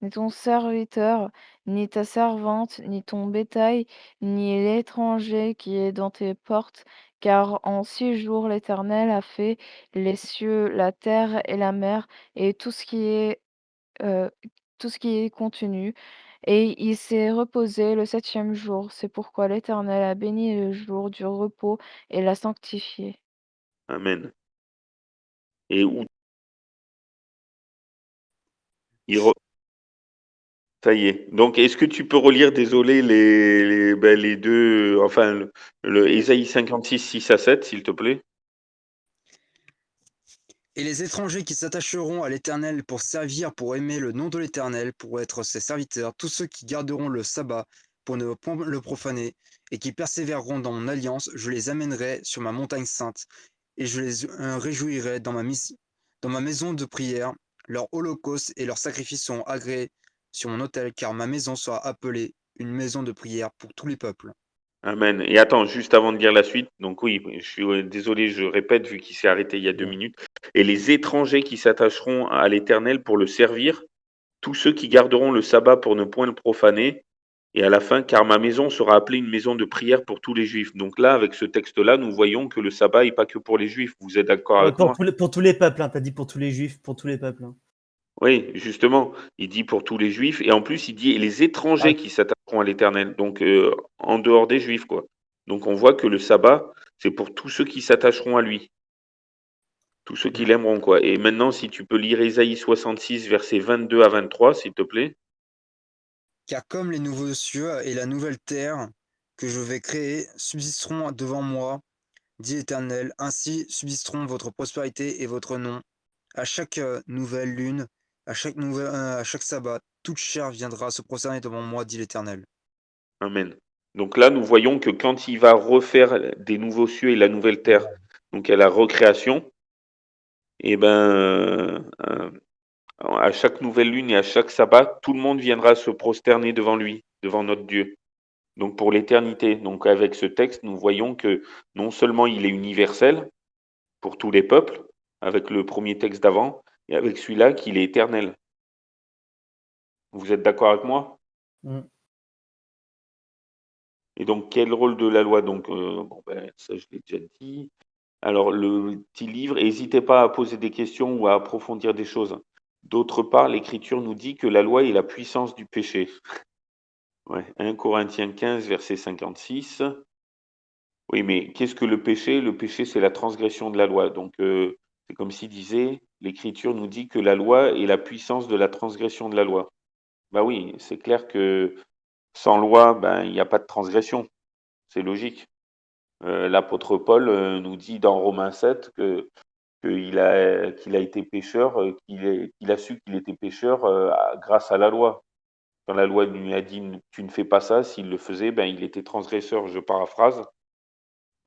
ni ton serviteur, ni ta servante, ni ton bétail, ni l'étranger qui est dans tes portes, car en 6 jours l'Éternel a fait les cieux, la terre et la mer, et euh, tout ce qui est contenu, et il s'est reposé le 7e jour. C'est pourquoi l'Éternel a béni le jour du repos et l'a sanctifié. Amen. Et où il re- Ça y est. Donc, est-ce que tu peux relire, désolé, les deux, enfin, le Ésaïe 56, 6 à 7, s'il te plaît? Et les étrangers qui s'attacheront à l'Éternel pour servir, pour aimer le nom de l'Éternel, pour être ses serviteurs, tous ceux qui garderont le sabbat pour ne point le profaner, et qui persévéreront dans mon alliance, je les amènerai sur ma montagne sainte, et je les réjouirai dans ma maison de prière. Leurs holocaustes et leurs sacrifices seront agréés sur mon autel, car ma maison sera appelée une maison de prière pour tous les peuples. Amen. Et attends, juste avant de dire la suite, donc oui, je suis désolé, je répète, vu qu'il s'est arrêté il y a 2 minutes. Et les étrangers qui s'attacheront à l'Éternel pour le servir, tous ceux qui garderont le sabbat pour ne point le profaner, et à la fin, car ma maison sera appelée une maison de prière pour tous les juifs. Donc là, avec ce texte-là, nous voyons que le sabbat n'est pas que pour les juifs. Vous êtes d'accord avec moi? Pour tous les peuples, hein, t'as dit pour tous les juifs, pour tous les peuples. Hein. Oui, justement, il dit pour tous les juifs, et en plus, il dit et les Ah, étrangers qui s'attacheront à l'Éternel, donc en dehors des juifs, quoi. Donc on voit que le sabbat, c'est pour tous ceux qui s'attacheront à lui, tous ceux qui l'aimeront, quoi. Et maintenant, si tu peux lire Ésaïe 66, versets 22 à 23, s'il te plaît. Car comme les nouveaux cieux et la nouvelle terre que je vais créer subsisteront devant moi, dit l'Éternel, ainsi subsisteront votre prospérité et votre nom. À chaque nouvelle lune, à chaque sabbat, toute chair viendra se prosterner devant moi, dit l'Éternel. Amen. Donc là, nous voyons que quand il va refaire des nouveaux cieux et la nouvelle terre, donc à la recréation, et à chaque nouvelle lune et à chaque sabbat, tout le monde viendra se prosterner devant lui, devant notre Dieu. Donc pour l'éternité. Donc avec ce texte, nous voyons que non seulement il est universel pour tous les peuples, avec le premier texte d'avant, et avec celui-là qu'il est éternel. Vous êtes d'accord avec moi? Mm. Et donc quel rôle de la loi? Donc ça je l'ai déjà dit. Alors le petit livre, n'hésitez pas à poser des questions ou à approfondir des choses. D'autre part, l'Écriture nous dit que la loi est la puissance du péché. Ouais, 1 Corinthiens 15, verset 56. Oui, mais qu'est-ce que le péché? Le péché, c'est la transgression de la loi. Donc, c'est comme s'il disait, l'Écriture nous dit que la loi est la puissance de la transgression de la loi. Bah oui, c'est clair que sans loi, il n'y a pas de transgression. C'est logique. L'apôtre Paul nous dit dans Romains 7 qu'il a été pécheur, qu'il a su qu'il était pécheur grâce à la loi. Quand la loi lui a dit tu ne fais pas ça, s'il le faisait, il était transgresseur. Je paraphrase.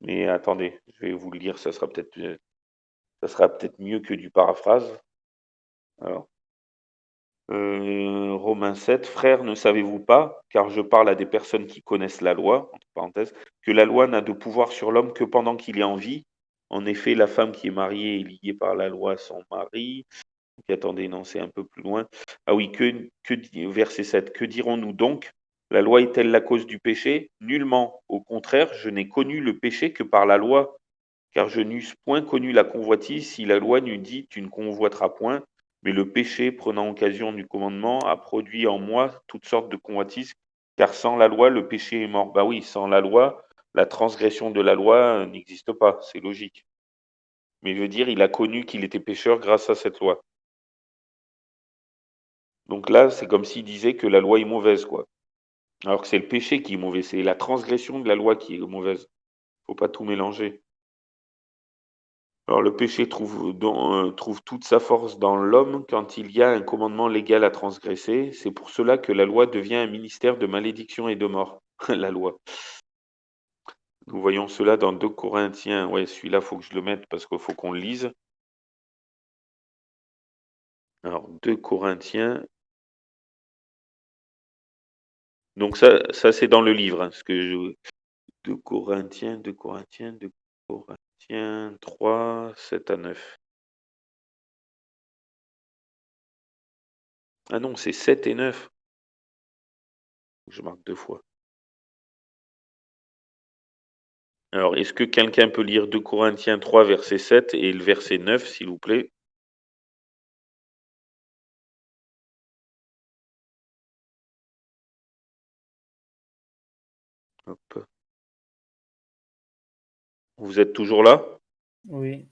Mais attendez, je vais vous le lire, ça sera peut-être mieux que du paraphrase. Alors, Romains 7, frères, ne savez-vous pas, car je parle à des personnes qui connaissent la loi, entre parenthèses, que la loi n'a de pouvoir sur l'homme que pendant qu'il est en vie. En effet, la femme qui est mariée est liée par la loi à son mari. Ok, attendez, non, c'est un peu plus loin. Ah oui, verset 7, que dirons-nous donc? La loi est-elle la cause du péché? Nullement. Au contraire, je n'ai connu le péché que par la loi, car je n'eusse point connu la convoitise si la loi n'eût dit tu ne convoiteras point, mais le péché, prenant occasion du commandement, a produit en moi toutes sortes de convoitises, car sans la loi, le péché est mort. Bah oui, sans la loi, la transgression de la loi n'existe pas, c'est logique. Mais je veux dire, il a connu qu'il était pécheur grâce à cette loi. Donc là, c'est comme s'il disait que la loi est mauvaise, quoi. Alors que c'est le péché qui est mauvais, c'est la transgression de la loi qui est mauvaise. Faut pas tout mélanger. Alors le péché trouve toute sa force dans l'homme quand il y a un commandement légal à transgresser. C'est pour cela que la loi devient un ministère de malédiction et de mort. La loi. Nous voyons cela dans 2 Corinthiens. Ouais, celui-là, faut que je le mette parce qu'il faut qu'on le lise. Alors 2 Corinthiens. Donc ça c'est dans le livre. 2 Corinthiens 3, 7 à 9. Ah non, c'est 7 et 9. Je marque 2 fois. Alors, est-ce que quelqu'un peut lire 2 Corinthiens 3, verset 7 et le verset 9, s'il vous plaît? Hop. Vous êtes toujours là? Oui.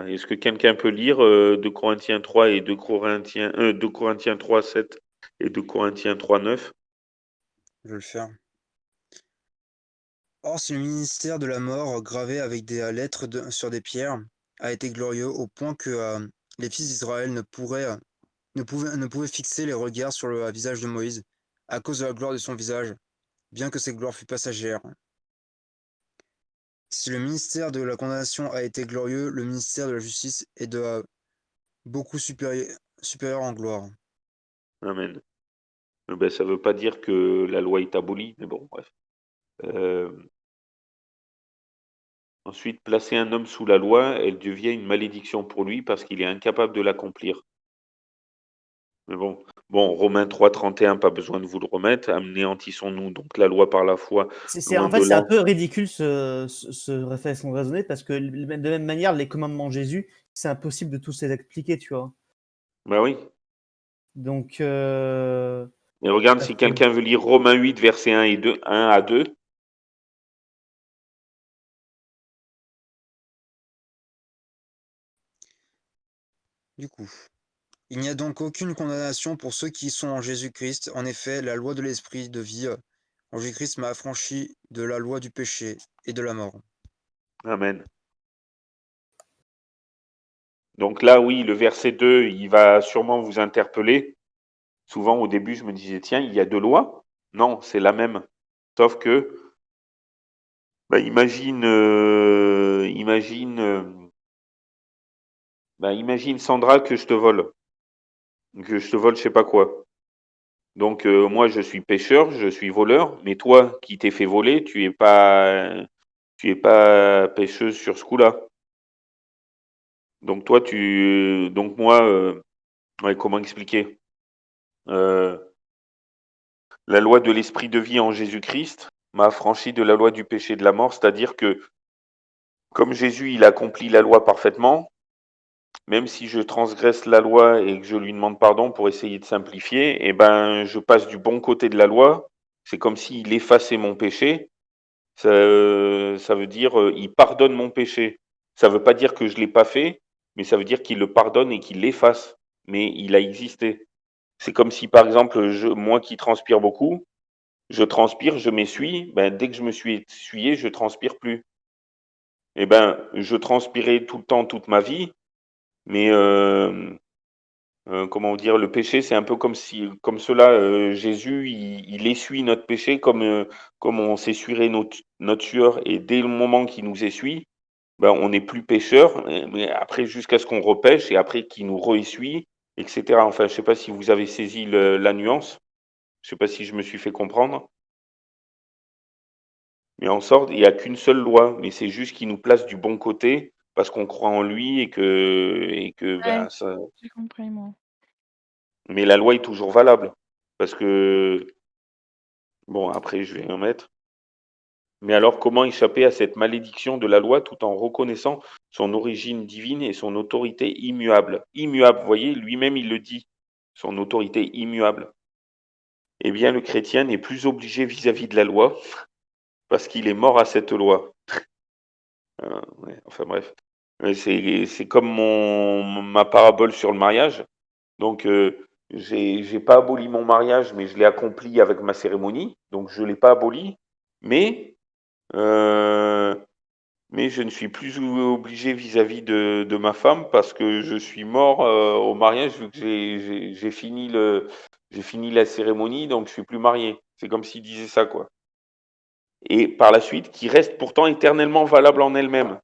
Est-ce que quelqu'un peut lire 2 Corinthiens 3 et 2 Corinthiens 3, 7 et 2 Corinthiens 3, 9? Je vais le faire. Or, si le ministère de la mort, gravé avec des lettres sur des pierres, a été glorieux au point que les fils d'Israël ne pouvaient fixer les regards sur le visage de Moïse, à cause de la gloire de son visage, bien que cette gloire fût passagère. Si le ministère de la condamnation a été glorieux, le ministère de la justice est de beaucoup supérieur en gloire. Amen. Ça ne veut pas dire que la loi est abolie, mais bon, bref. Ensuite, placer un homme sous la loi, elle devient une malédiction pour lui parce qu'il est incapable de l'accomplir. Mais bon, Romains 3, 31, pas besoin de vous le remettre. Anéantissons-nous donc la loi par la foi, loin En de fait, c'est là. un peu ridicule ce façon de raisonner parce que de même manière, les commandements de Jésus, c'est impossible de tous les expliquer, tu vois. Bah oui. Donc, Et regarde parce si que quelqu'un veut lire Romains 8, versets 1 à 2. Du coup, il n'y a donc aucune condamnation pour ceux qui sont en Jésus-Christ. En effet, la loi de l'esprit de vie en Jésus-Christ m'a affranchi de la loi du péché et de la mort. Amen. Donc là, oui, le verset 2, il va sûrement vous interpeller. Souvent, au début, je me disais, tiens, il y a deux lois? Non, c'est la même. Sauf que Bah, imagine Sandra que je te vole, je sais pas quoi. Donc moi je suis pêcheur, je suis voleur, mais toi qui t'es fait voler, tu es pas pêcheuse sur ce coup-là. Donc donc moi, ouais, comment expliquer? Euh, la loi de l'esprit de vie en Jésus-Christ m'a affranchi de la loi du péché et de la mort, c'est-à-dire que comme Jésus il accomplit la loi parfaitement, même si je transgresse la loi et que je lui demande pardon pour essayer de simplifier, eh ben je passe du bon côté de la loi. C'est comme s'il effaçait mon péché. Ça veut dire, il pardonne mon péché. Ça veut pas dire que je l'ai pas fait, mais ça veut dire qu'il le pardonne et qu'il l'efface. Mais il a existé. C'est comme si, par exemple, moi qui transpire beaucoup, je transpire, je m'essuie, ben, dès que je me suis essuyé, je transpire plus. Eh ben, je transpirais tout le temps, toute ma vie, mais comment dire, le péché, c'est un peu comme cela, Jésus, il essuie notre péché comme on s'essuierait notre sueur, et dès le moment qu'il nous essuie, ben, on n'est plus pécheur, mais après jusqu'à ce qu'on repêche et après qu'il nous re-essuie, etc. Enfin, je sais pas si vous avez saisi la nuance. Je sais pas si je me suis fait comprendre. Mais en sorte, il n'y a qu'une seule loi, mais c'est juste qu'il nous place du bon côté parce qu'on croit en lui et que Ouais, ben ça. j'ai compris, moi. Mais la loi est toujours valable. Parce que bon, après je vais en mettre. Mais alors comment échapper à cette malédiction de la loi tout en reconnaissant son origine divine et son autorité immuable? Immuable, vous voyez, lui-même il le dit, son autorité immuable. Eh bien, le chrétien n'est plus obligé vis-à-vis de la loi parce qu'il est mort à cette loi. Ouais, enfin bref. C'est comme ma parabole sur le mariage. Donc, j'ai pas aboli mon mariage, mais je l'ai accompli avec ma cérémonie. Donc, je l'ai pas aboli, mais, euh, mais je ne suis plus obligé vis-à-vis de ma femme parce que je suis mort au mariage vu que j'ai fini la cérémonie, donc je suis plus marié. C'est comme s'il disait ça, quoi. Et par la suite, qui reste pourtant éternellement valable en elle-même.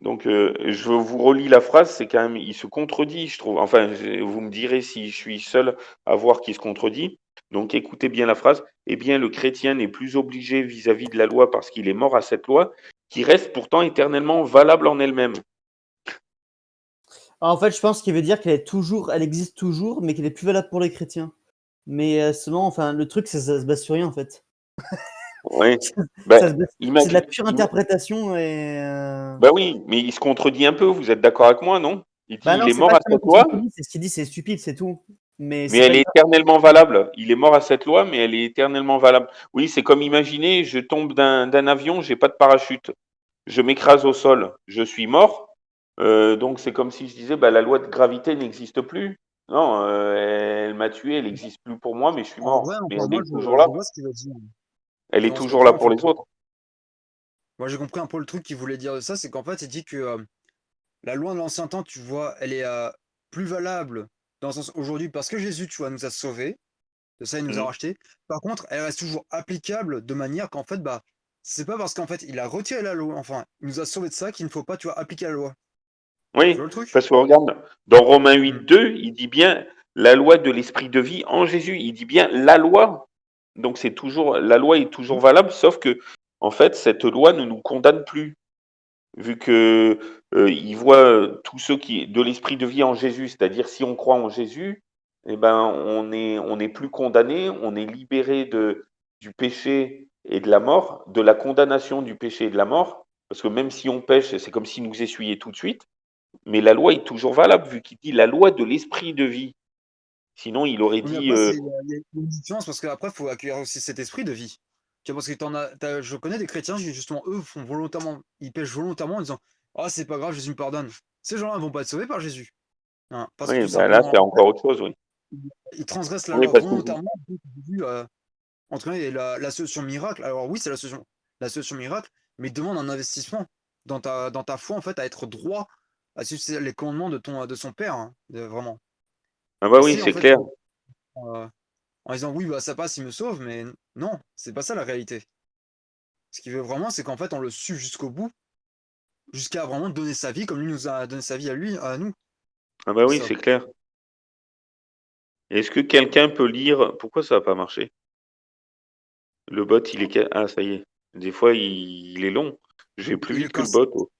Donc, je vous relis la phrase, c'est quand même, il se contredit, je trouve. Enfin, vous me direz si je suis seul à voir qu'il se contredit. Donc, écoutez bien la phrase. Eh bien, le chrétien n'est plus obligé vis-à-vis de la loi parce qu'il est mort à cette loi, qui reste pourtant éternellement valable en elle-même. Alors, en fait, je pense qu'il veut dire elle existe toujours, mais qu'elle est plus valable pour les chrétiens. Mais seulement, enfin, le truc, ça se base sur rien, en fait. Oui. Ben, C'est de la pure ima- interprétation et. ben oui, mais il se contredit un peu. Vous êtes d'accord avec moi, non? Il dit, Bah il non, est c'est mort pas à tellement cette qu'il se loi, contredit, c'est ce qu'il dit, c'est stupide, c'est tout. Mais mais c'est pas elle est hyper. éternellement valable. Il est mort à cette loi, mais elle est éternellement valable. Oui, c'est comme imaginer, je tombe d'un avion, j'ai pas de parachute. Je m'écrase au sol, je suis mort. Donc c'est comme si je disais, bah, la loi de gravité n'existe plus. Non, elle m'a tué, elle n'existe plus pour moi, mais je suis En mort. vrai, Mais enfin, elle moi, est toujours là. je vois ce qu'il veut dire. Elle est Et on se toujours là rejoint, en pour fait. les autres. Moi, j'ai compris un peu le truc qu'il voulait dire de ça, c'est qu'en fait, il dit que la loi de l'ancien temps, tu vois, elle est plus valable dans le sens aujourd'hui parce que Jésus, tu vois, nous a sauvés. De ça, il nous a Mhm. rachetés. Par contre, elle reste toujours applicable de manière qu'en fait, bah, c'est pas parce qu'en fait, il a retiré la loi, enfin, il nous a sauvés de ça qu'il ne faut pas, tu vois, appliquer la loi. Tu Oui, vois le truc? parce que regarde, dans Romains Hmm. 8:2, il dit bien la loi de l'esprit de vie en Jésus. Il dit bien la loi. Donc c'est toujours, la loi est toujours valable, sauf que, en fait, cette loi ne nous condamne plus. Vu que il voit tous ceux qui de l'esprit de vie en Jésus, c'est-à-dire si on croit en Jésus, eh ben on n'est plus condamné, on est libéré du péché et de la mort, de la condamnation du péché et de la mort, parce que même si on pêche, c'est comme s'il nous essuyait tout de suite, mais la loi est toujours valable vu qu'il dit la loi de l'esprit de vie. Sinon, il aurait Oui, mais dit après, il y a une différence parce qu'après, il faut accueillir aussi cet esprit de vie. Tu vois, parce que je connais des chrétiens, justement, eux font volontairement, ils pêchent volontairement en disant, ah, c'est pas grave, Jésus me pardonne. Ces gens-là ne vont pas être sauvés par Jésus. Hein, parce que oui, tout ben là simplement, c'est en fait, encore autre chose, oui. ils transgressent la Oui, loi parce que volontairement. Jésus, entre guillemets, et la solution miracle. Alors oui, c'est la solution miracle, mais demande un investissement dans ta foi, en fait, à être droit, à suivre les commandements de son père, hein, vraiment. ah bah Et oui, si, en c'est fait, clair. en disant oui, bah ça passe, il me sauve, mais non, c'est pas ça la réalité. Ce qu'il veut vraiment, c'est qu'en fait, on le suive jusqu'au bout, jusqu'à vraiment donner sa vie, comme lui nous a donné sa vie à nous. Ah bah C'est oui, ça. c'est clair. Est-ce que quelqu'un peut lire pourquoi ça a pas marché? Le bot, il est ah ça y est. Des fois, il est long. Je vais plus Il est vite que le cassé. bot.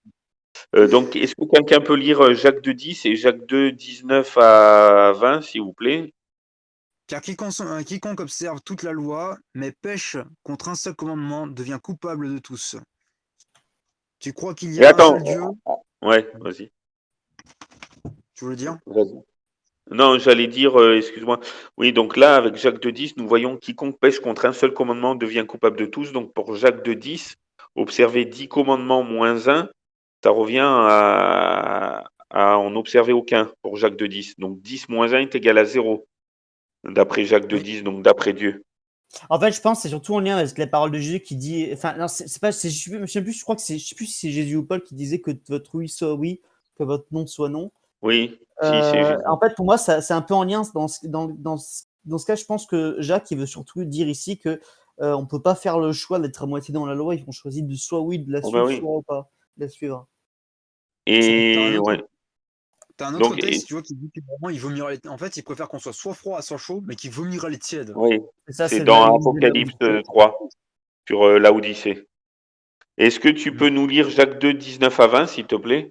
Donc est-ce que quelqu'un peut lire, Jacques 2,10 et Jacques 2,19 à 20, s'il vous plaît? Car quiconque observe toute la loi, mais pêche contre un seul commandement, devient coupable de tous. Tu crois qu'il y Et a un attends, seul Dieu? ouais, vas-y, Tu veux le dire? vas-y. Non, j'allais dire, excuse-moi. Oui, donc là, avec Jacques 2,10, nous voyons quiconque pêche contre un seul commandement devient coupable de tous. Donc pour Jacques 2,10, observer 10 commandements moins un, ça revient à en observer aucun pour Jacques 2,10. Donc 10 moins un est égal à 0, d'après Jacques Oui. 2,10, donc d'après Dieu. En fait, je pense que c'est surtout en lien avec la parole de Jésus qui dit. Enfin, non, c'est pas. Je sais plus, je crois que c'est. Je sais plus si c'est Jésus ou Paul qui disait que votre oui soit oui, que votre non soit non. Oui, si, c'est Jésus. En fait, pour moi, c'est un peu en lien dans ce cas. Je pense que Jacques, il veut surtout dire ici que on peut pas faire le choix d'être à moitié dans la loi. Ils vont choisir de soit oui de la Oh ben suivre, oui. soit pas de la suivre. Et ouais. T'as un autre Donc, texte, tu vois, qui dit que vraiment, il vomira en fait, il préfère qu'on soit soit froid, soit chaud, mais qu'il vomira les tièdes. oui, Et ça, c'est c'est de dans l'église de Apocalypse Laodicée. 3, sur Laodicée. Est-ce que tu peux nous lire Jacques 2, 19 à 20, s'il te plaît?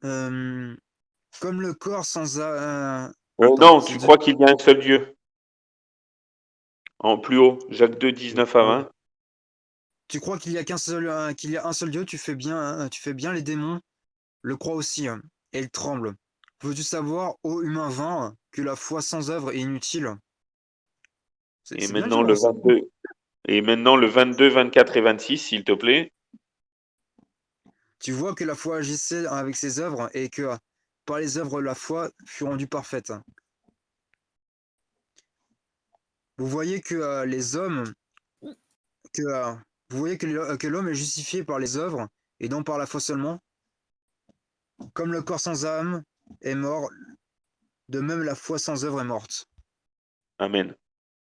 Euh, Comme le corps sans attends, Non, c'est tu déjà. crois qu'il y a un seul Dieu. En plus haut, Jacques 2, 19 à 20. Tu crois qu'il y a qu'il y a un seul Dieu, tu fais bien les démons, le croient aussi, et ils tremblent. Veux-tu savoir, ô humain vain, que la foi sans œuvre est inutile? Et C'est bien maintenant dur, hein, le ça. 22. Et maintenant le 22, 24 et 26, s'il te plaît. Tu vois que la foi agissait avec ses œuvres et que par les œuvres la foi fut rendue parfaite. Vous voyez que les hommes, que vous voyez que l'homme est justifié par les œuvres et non par la foi seulement. Comme le corps sans âme est mort, de même la foi sans œuvre est morte. Amen.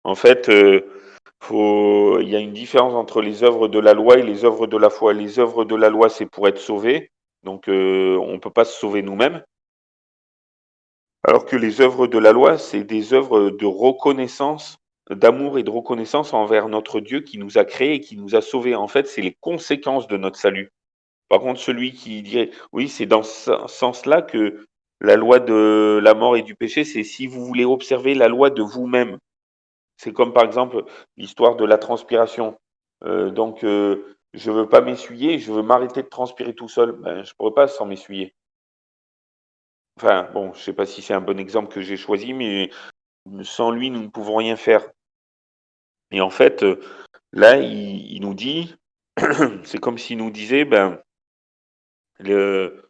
En fait, il y a une différence entre les œuvres de la loi et les œuvres de la foi. Les œuvres de la loi, c'est pour être sauvé. Donc, on ne peut pas se sauver nous-mêmes. Alors que les œuvres de la loi, c'est des œuvres de reconnaissance, d'amour et de reconnaissance envers notre Dieu qui nous a créés et qui nous a sauvés. En fait, c'est les conséquences de notre salut. Par contre, celui qui dirait, oui, c'est dans ce sens-là que la loi de la mort et du péché, c'est si vous voulez observer la loi de vous-même. C'est comme par exemple l'histoire de la transpiration. Je veux pas m'essuyer, je veux m'arrêter de transpirer tout seul. Ben, je pourrais pas sans m'essuyer. Enfin, bon, je sais pas si c'est un bon exemple que j'ai choisi, mais sans lui, nous ne pouvons rien faire. Et en fait, là, il nous dit, c'est comme s'il nous disait, ben, le,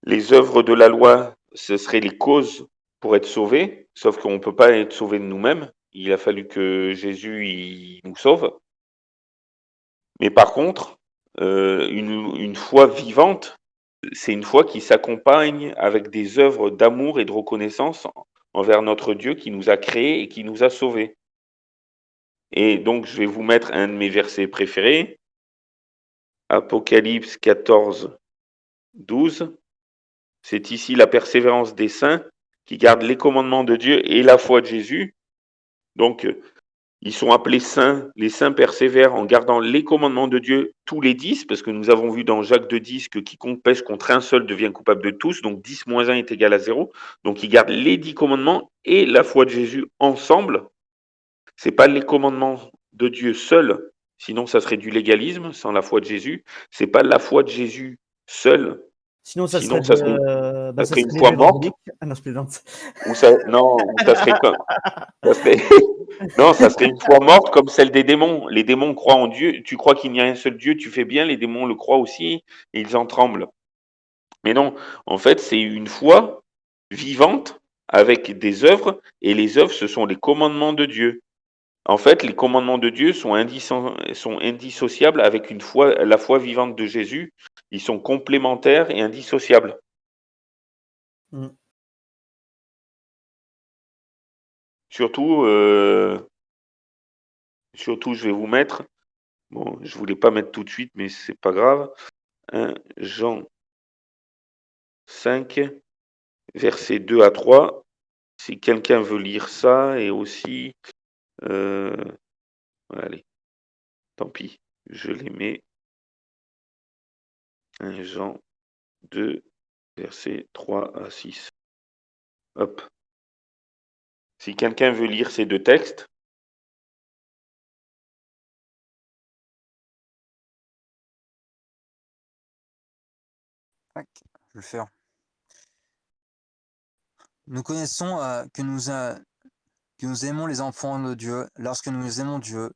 les œuvres de la loi, ce seraient les causes pour être sauvés, sauf qu'on ne peut pas être sauvé de nous-mêmes. Il a fallu que Jésus il nous sauve. Mais par contre, une foi vivante, c'est une foi qui s'accompagne avec des œuvres d'amour et de reconnaissance envers notre Dieu qui nous a créés et qui nous a sauvés. Et donc, je vais vous mettre un de mes versets préférés, Apocalypse 14, 12. C'est ici la persévérance des saints qui gardent les commandements de Dieu et la foi de Jésus. Donc, ils sont appelés saints. Les saints persévèrent en gardant les commandements de Dieu, tous les 10, parce que nous avons vu dans Jacques 2,10 que quiconque pêche contre un seul devient coupable de tous. Donc 10 moins 1 est égal à 0. Donc ils gardent les 10 commandements et la foi de Jésus ensemble. Ce n'est pas les commandements de Dieu seuls, sinon ça serait du légalisme sans la foi de Jésus. Ce n'est pas la foi de Jésus seule, Sinon, ça serait sinon ça serait, bah, ça une serait foi des morte. évangéliques. Ah non, je plaisante. Ou ça serait comme, ça serait, non, ça serait une foi morte comme celle des démons. Les démons croient en Dieu. Tu crois qu'il n'y a un seul Dieu, tu fais bien. Les démons le croient aussi et ils en tremblent. Mais non, en fait, c'est une foi vivante avec des œuvres et les œuvres, ce sont les commandements de Dieu. En fait, les commandements de Dieu sont indissociables avec une foi, la foi vivante de Jésus. Ils sont complémentaires et indissociables. Mm. Surtout, surtout, je vais vous mettre, bon, je voulais pas mettre tout de suite, mais c'est pas grave. 1 Jean 5, versets 2 à 3. Si quelqu'un veut lire ça, et aussi, allez, tant pis, je les mets. 1 Jean 2, versets 3 à 6. Hop. Si quelqu'un veut lire ces deux textes, Tac, je vais le faire. Nous connaissons que nous aimons les enfants de Dieu lorsque nous aimons Dieu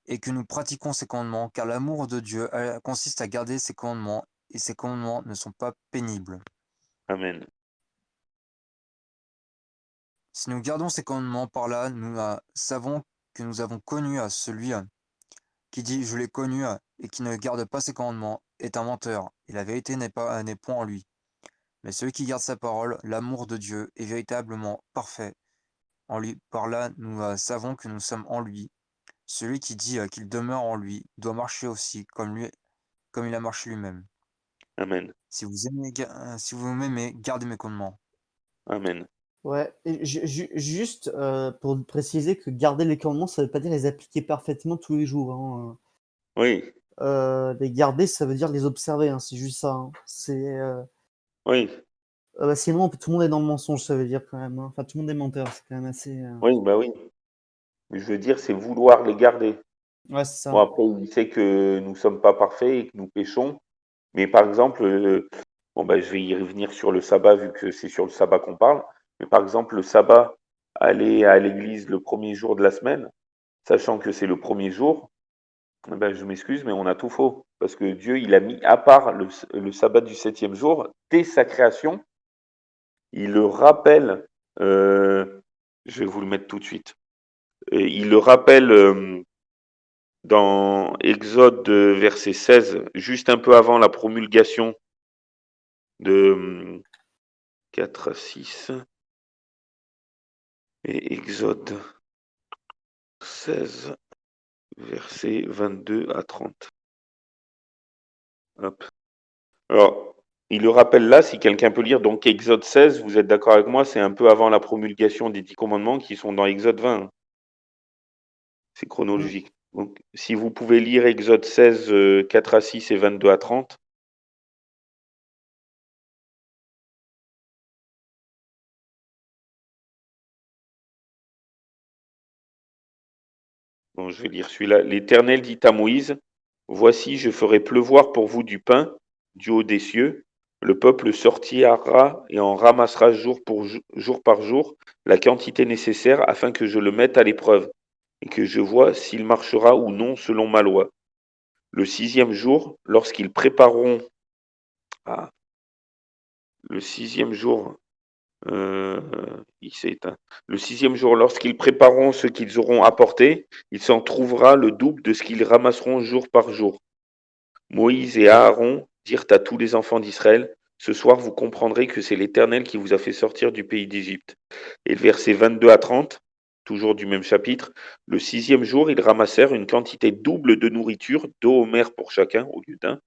et que nous pratiquons ses commandements, car l'amour de Dieu consiste à garder ses commandements, et ses commandements ne sont pas pénibles. amen. Si nous gardons ses commandements, par là, nous savons que nous avons connu celui qui dit « Je l'ai connu » et qui ne garde pas ses commandements est un menteur, et la vérité n'est point en lui. Mais celui qui garde sa parole, l'amour de Dieu, est véritablement parfait en lui. Par là, nous savons que nous sommes en lui. Celui qui dit qu'il demeure en lui doit marcher aussi comme il a marché lui-même. Amen. Si vous m'aimez, gardez mes commandements. Amen. Ouais, et juste pour préciser que garder les commandements, ça veut pas dire les appliquer parfaitement tous les jours, hein. Oui, Les garder, ça veut dire les observer, hein, c'est juste ça, hein. oui, Bah, sinon, tout le monde est dans le mensonge, ça veut dire quand même, hein. Enfin, tout le monde est menteur, c'est quand même assez. oui, bah oui. Mais je veux dire, c'est vouloir les garder. Ouais, c'est Bon, ça. après, il sait que nous sommes pas parfaits et que nous péchons. Mais par exemple, bon, bah, je vais y revenir sur le sabbat, vu que c'est sur le sabbat qu'on parle. Mais par exemple, le sabbat, aller à l'église le premier jour de la semaine, sachant que c'est le premier jour, eh ben, je m'excuse, mais on a tout faux. Parce que Dieu, il a mis à part le sabbat du 7e jour, dès sa création, il le rappelle, je vais vous le mettre tout de suite. Il le rappelle dans Exode verset 16, juste un peu avant la promulgation de 4 à 6, et Exode 16, verset 22 à 30. Hop. Alors, il le rappelle là, si quelqu'un peut lire, donc Exode 16, vous êtes d'accord avec moi, c'est un peu avant la promulgation des 10 commandements qui sont dans Exode 20. Hein. C'est Mm. chronologique. Donc, si vous pouvez lire Exode 16, 4 à 6 et 22 à 30. Bon, je vais lire celui-là. L'Éternel dit à Moïse, voici, je ferai pleuvoir pour vous du pain du haut des cieux. Le peuple sortira et en ramassera jour par jour la quantité nécessaire afin que je le mette à l'épreuve et que je vois s'il marchera ou non selon ma loi. Le 6e jour, lorsqu'ils prépareront, ah, le 6e jour, il s'est éteint. Le 6e jour, lorsqu'ils prépareront ce qu'ils auront apporté, il s'en trouvera le double de ce qu'ils ramasseront jour par jour. Moïse et Aaron dirent à tous les enfants d'Israël, ce soir vous comprendrez que c'est l'Éternel qui vous a fait sortir du pays d'Égypte. Et le verset 22 à 30, toujours du même chapitre, le 6e jour, ils ramassèrent une quantité double de nourriture, 2 homères pour chacun au lieu d'un.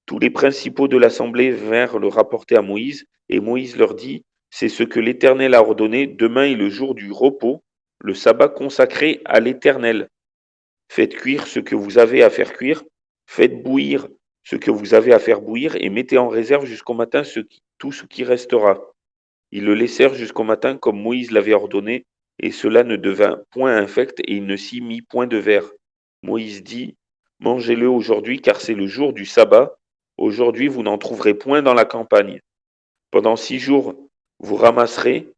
Tous les principaux de l'assemblée vinrent le rapporter à Moïse, et Moïse leur dit, c'est ce que l'Éternel a ordonné, demain est le jour du repos, le sabbat consacré à l'Éternel. Faites cuire ce que vous avez à faire cuire, faites bouillir ce que vous avez à faire bouillir, et mettez en réserve jusqu'au matin tout ce qui restera. Ils le laissèrent jusqu'au matin comme Moïse l'avait ordonné, et cela ne devint point infect, et il ne s'y mit point de verre. Moïse dit, mangez-le aujourd'hui, car c'est le jour du sabbat. Aujourd'hui, vous n'en trouverez point dans la campagne. Pendant 6 jours, vous ramasserez,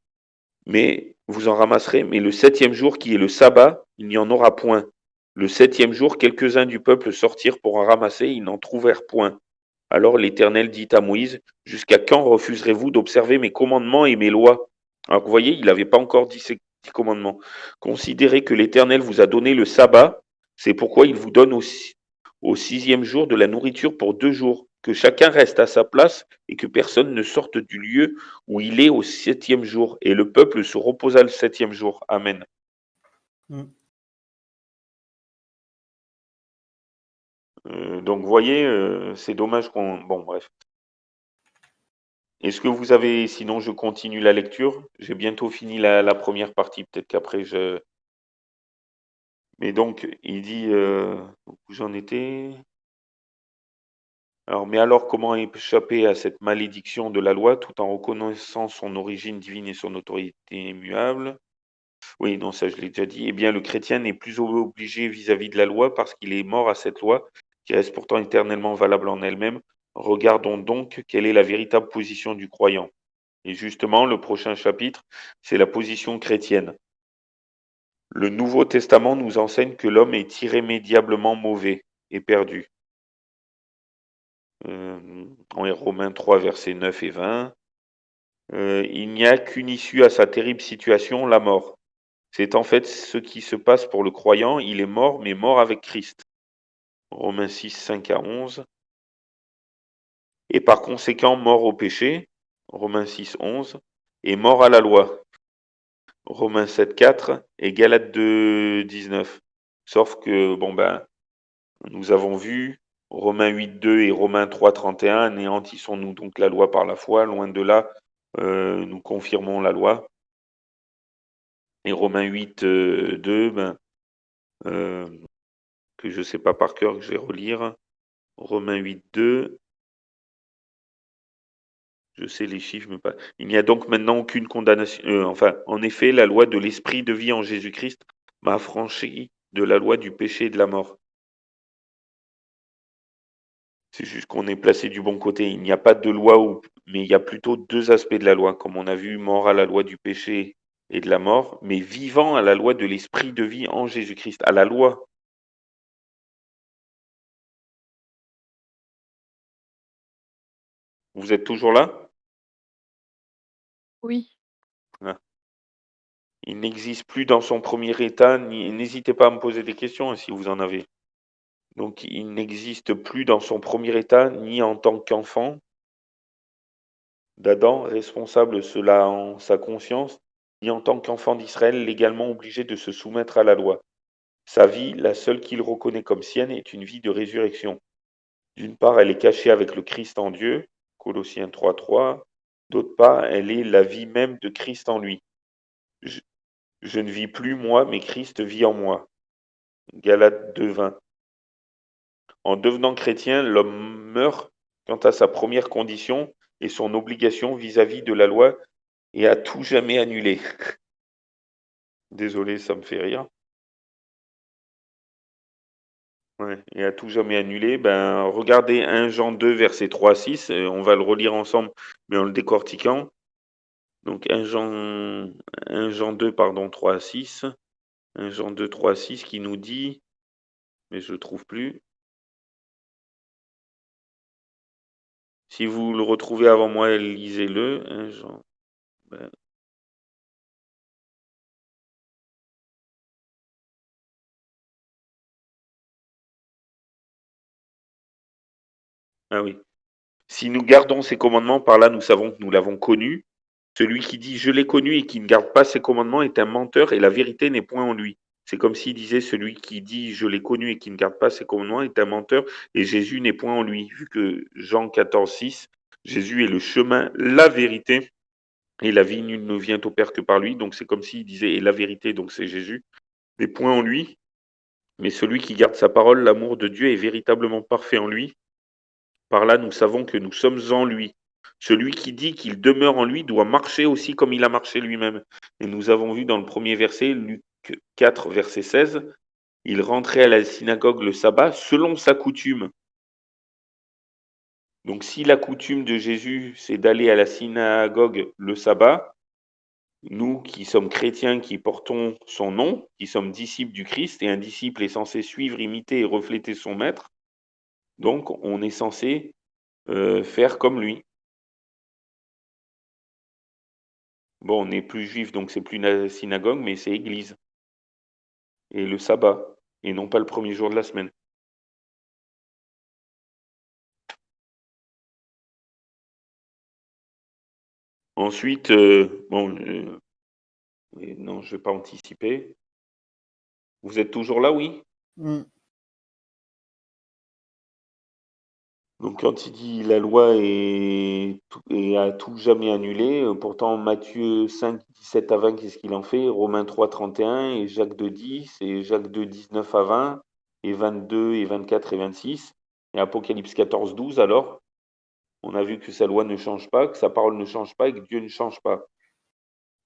vous en ramasserez, mais le 7e jour, qui est le sabbat, il n'y en aura point. Le 7e jour, quelques-uns du peuple sortirent pour en ramasser, ils n'en trouvèrent point. Alors l'Éternel dit à Moïse, jusqu'à quand refuserez-vous d'observer mes commandements et mes lois? Alors vous voyez, il n'avait pas encore dit ces 10 commandements. Considérez que l'Éternel vous a donné le sabbat, c'est pourquoi il vous donne au 6e jour de la nourriture pour 2 jours, que chacun reste à sa place et que personne ne sorte du lieu où il est au 7e jour. Et le peuple se reposa le 7e jour. Amen. Mm. Donc, vous voyez, c'est dommage qu'on... Bon, bref. Est-ce que vous avez... Sinon, je continue la lecture. J'ai bientôt fini la première partie. Peut-être qu'après, je... Mais donc, il dit... Où j'en étais? Alors, mais alors, comment échapper à cette malédiction de la loi tout en reconnaissant son origine divine et son autorité immuable? Oui, non, ça je l'ai déjà dit. Eh bien, le chrétien n'est plus obligé vis-à-vis de la loi parce qu'il est mort à cette loi qui reste pourtant éternellement valable en elle-même. Regardons donc quelle est la véritable position du croyant. Et justement, le prochain chapitre, c'est la position chrétienne. Le Nouveau Testament nous enseigne que l'homme est irrémédiablement mauvais et perdu. En Romains 3, versets 9 et 20. Il n'y a qu'une issue à sa terrible situation, la mort. C'est en fait ce qui se passe pour le croyant. Il est mort, mais mort avec Christ. Romains 6, 5 à 11. Et par conséquent, mort au péché. Romains 6, 11. Et mort à la loi. Romains 7, 4. Et Galates 2, 19. Sauf que, bon ben, nous avons vu Romains 8, 2 et Romains 3, 31. Anéantissons-nous donc la loi par la foi. Loin de là, nous confirmons la loi. Et Romains 8, 2, ben, que je ne sais pas par cœur, que je vais relire. Romains 8, 2. Je sais les chiffres, mais pas. Il n'y a donc maintenant aucune condamnation. Enfin, en effet, la loi de l'esprit de vie en Jésus-Christ m'a affranchi de la loi du péché et de la mort. C'est juste qu'on est placé du bon côté. Il n'y a pas de loi, mais il y a plutôt deux aspects de la loi, comme on a vu, mort à la loi du péché et de la mort, mais vivant à la loi de l'esprit de vie en Jésus-Christ, à la loi. Vous êtes toujours là? Oui. Ah. Il n'existe plus dans son premier état, n'hésitez pas à me poser des questions hein, si vous en avez. Donc, il n'existe plus dans son premier état, ni en tant qu'enfant d'Adam, responsable cela en sa conscience, ni en tant qu'enfant d'Israël, légalement obligé de se soumettre à la loi. Sa vie, la seule qu'il reconnaît comme sienne, est une vie de résurrection. D'une part, elle est cachée avec le Christ en Dieu, Colossiens 3.3. D'autre part, elle est la vie même de Christ en lui. Je ne vis plus moi, mais Christ vit en moi. Galates 2.20. En devenant chrétien, l'homme meurt quant à sa première condition et son obligation vis-à-vis de la loi est à tout jamais annulée. Désolé, ça me fait rire. Ouais, et à tout jamais annulé. Ben, regardez 1 Jean 2, verset 3 à 6. On va le relire ensemble, mais en le décortiquant. Donc 1 Jean 2, pardon, 3 à 6. 1 Jean 2, 3 à 6 qui nous dit, mais je ne le trouve plus. Si vous le retrouvez avant moi, lisez-le. 1 Jean. Ben, ah oui. Si nous gardons ses commandements, par là nous savons que nous l'avons connu. Celui qui dit je l'ai connu et qui ne garde pas ses commandements est un menteur et la vérité n'est point en lui. C'est comme s'il disait celui qui dit je l'ai connu et qui ne garde pas ses commandements est un menteur et Jésus n'est point en lui. Vu que Jean 14, 6, Jésus est le chemin, la vérité et la vie, nul ne vient au Père que par lui. Donc c'est comme s'il disait et la vérité, donc c'est Jésus, n'est point en lui. Mais celui qui garde sa parole, l'amour de Dieu est véritablement parfait en lui. Par là, nous savons que nous sommes en lui. Celui qui dit qu'il demeure en lui doit marcher aussi comme il a marché lui-même. Et nous avons vu dans le premier verset, Luc 4, verset 16, il rentrait à la synagogue le sabbat selon sa coutume. Donc si la coutume de Jésus, c'est d'aller à la synagogue le sabbat, nous qui sommes chrétiens, qui portons son nom, qui sommes disciples du Christ, et un disciple est censé suivre, imiter et refléter son maître, donc on est censé faire comme lui. Bon, on n'est plus juif, donc c'est plus une synagogue, mais c'est église. Et le sabbat, et non pas le premier jour de la semaine. Ensuite, non, je ne vais pas anticiper. Vous êtes toujours là, oui? Mm. Donc quand il dit la loi est à tout jamais annulée, pourtant Matthieu 5, 17 à 20, qu'est-ce qu'il en fait? Romains 3, 31 et Jacques 2, 10 et Jacques 2, 19 à 20 et 22 et 24 et 26 et Apocalypse 14, 12 alors, on a vu que sa loi ne change pas, que sa parole ne change pas et que Dieu ne change pas.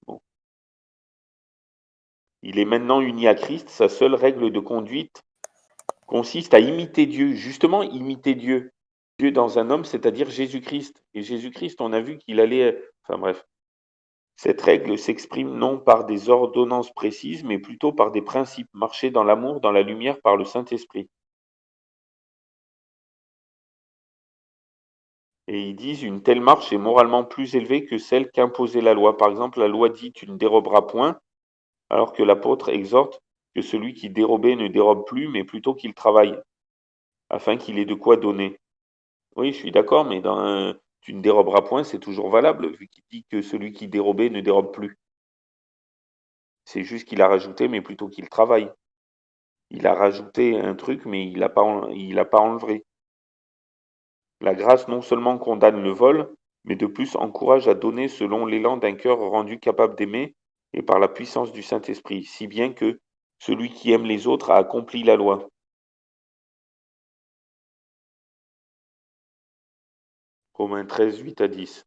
Bon. Il est maintenant uni à Christ, sa seule règle de conduite consiste à imiter Dieu, justement imiter Dieu. Dieu dans un homme, c'est-à-dire Jésus-Christ. Et Jésus-Christ, on a vu qu'il allait... Enfin bref. Cette règle s'exprime non par des ordonnances précises, mais plutôt par des principes. Marcher dans l'amour, dans la lumière, par le Saint-Esprit. Et ils disent, une telle marche est moralement plus élevée que celle qu'imposait la loi. Par exemple, la loi dit, tu ne déroberas point, alors que l'apôtre exhorte que celui qui dérobait ne dérobe plus, mais plutôt qu'il travaille, afin qu'il ait de quoi donner. Oui, je suis d'accord, mais tu ne déroberas point, c'est toujours valable, vu qu'il dit que celui qui dérobait ne dérobe plus. C'est juste qu'il a rajouté, mais plutôt qu'il travaille. Il a rajouté un truc, mais il a pas enlevé. La grâce non seulement condamne le vol, mais de plus encourage à donner selon l'élan d'un cœur rendu capable d'aimer et par la puissance du Saint-Esprit, si bien que celui qui aime les autres a accompli la loi. Romains 13, 8 à 10.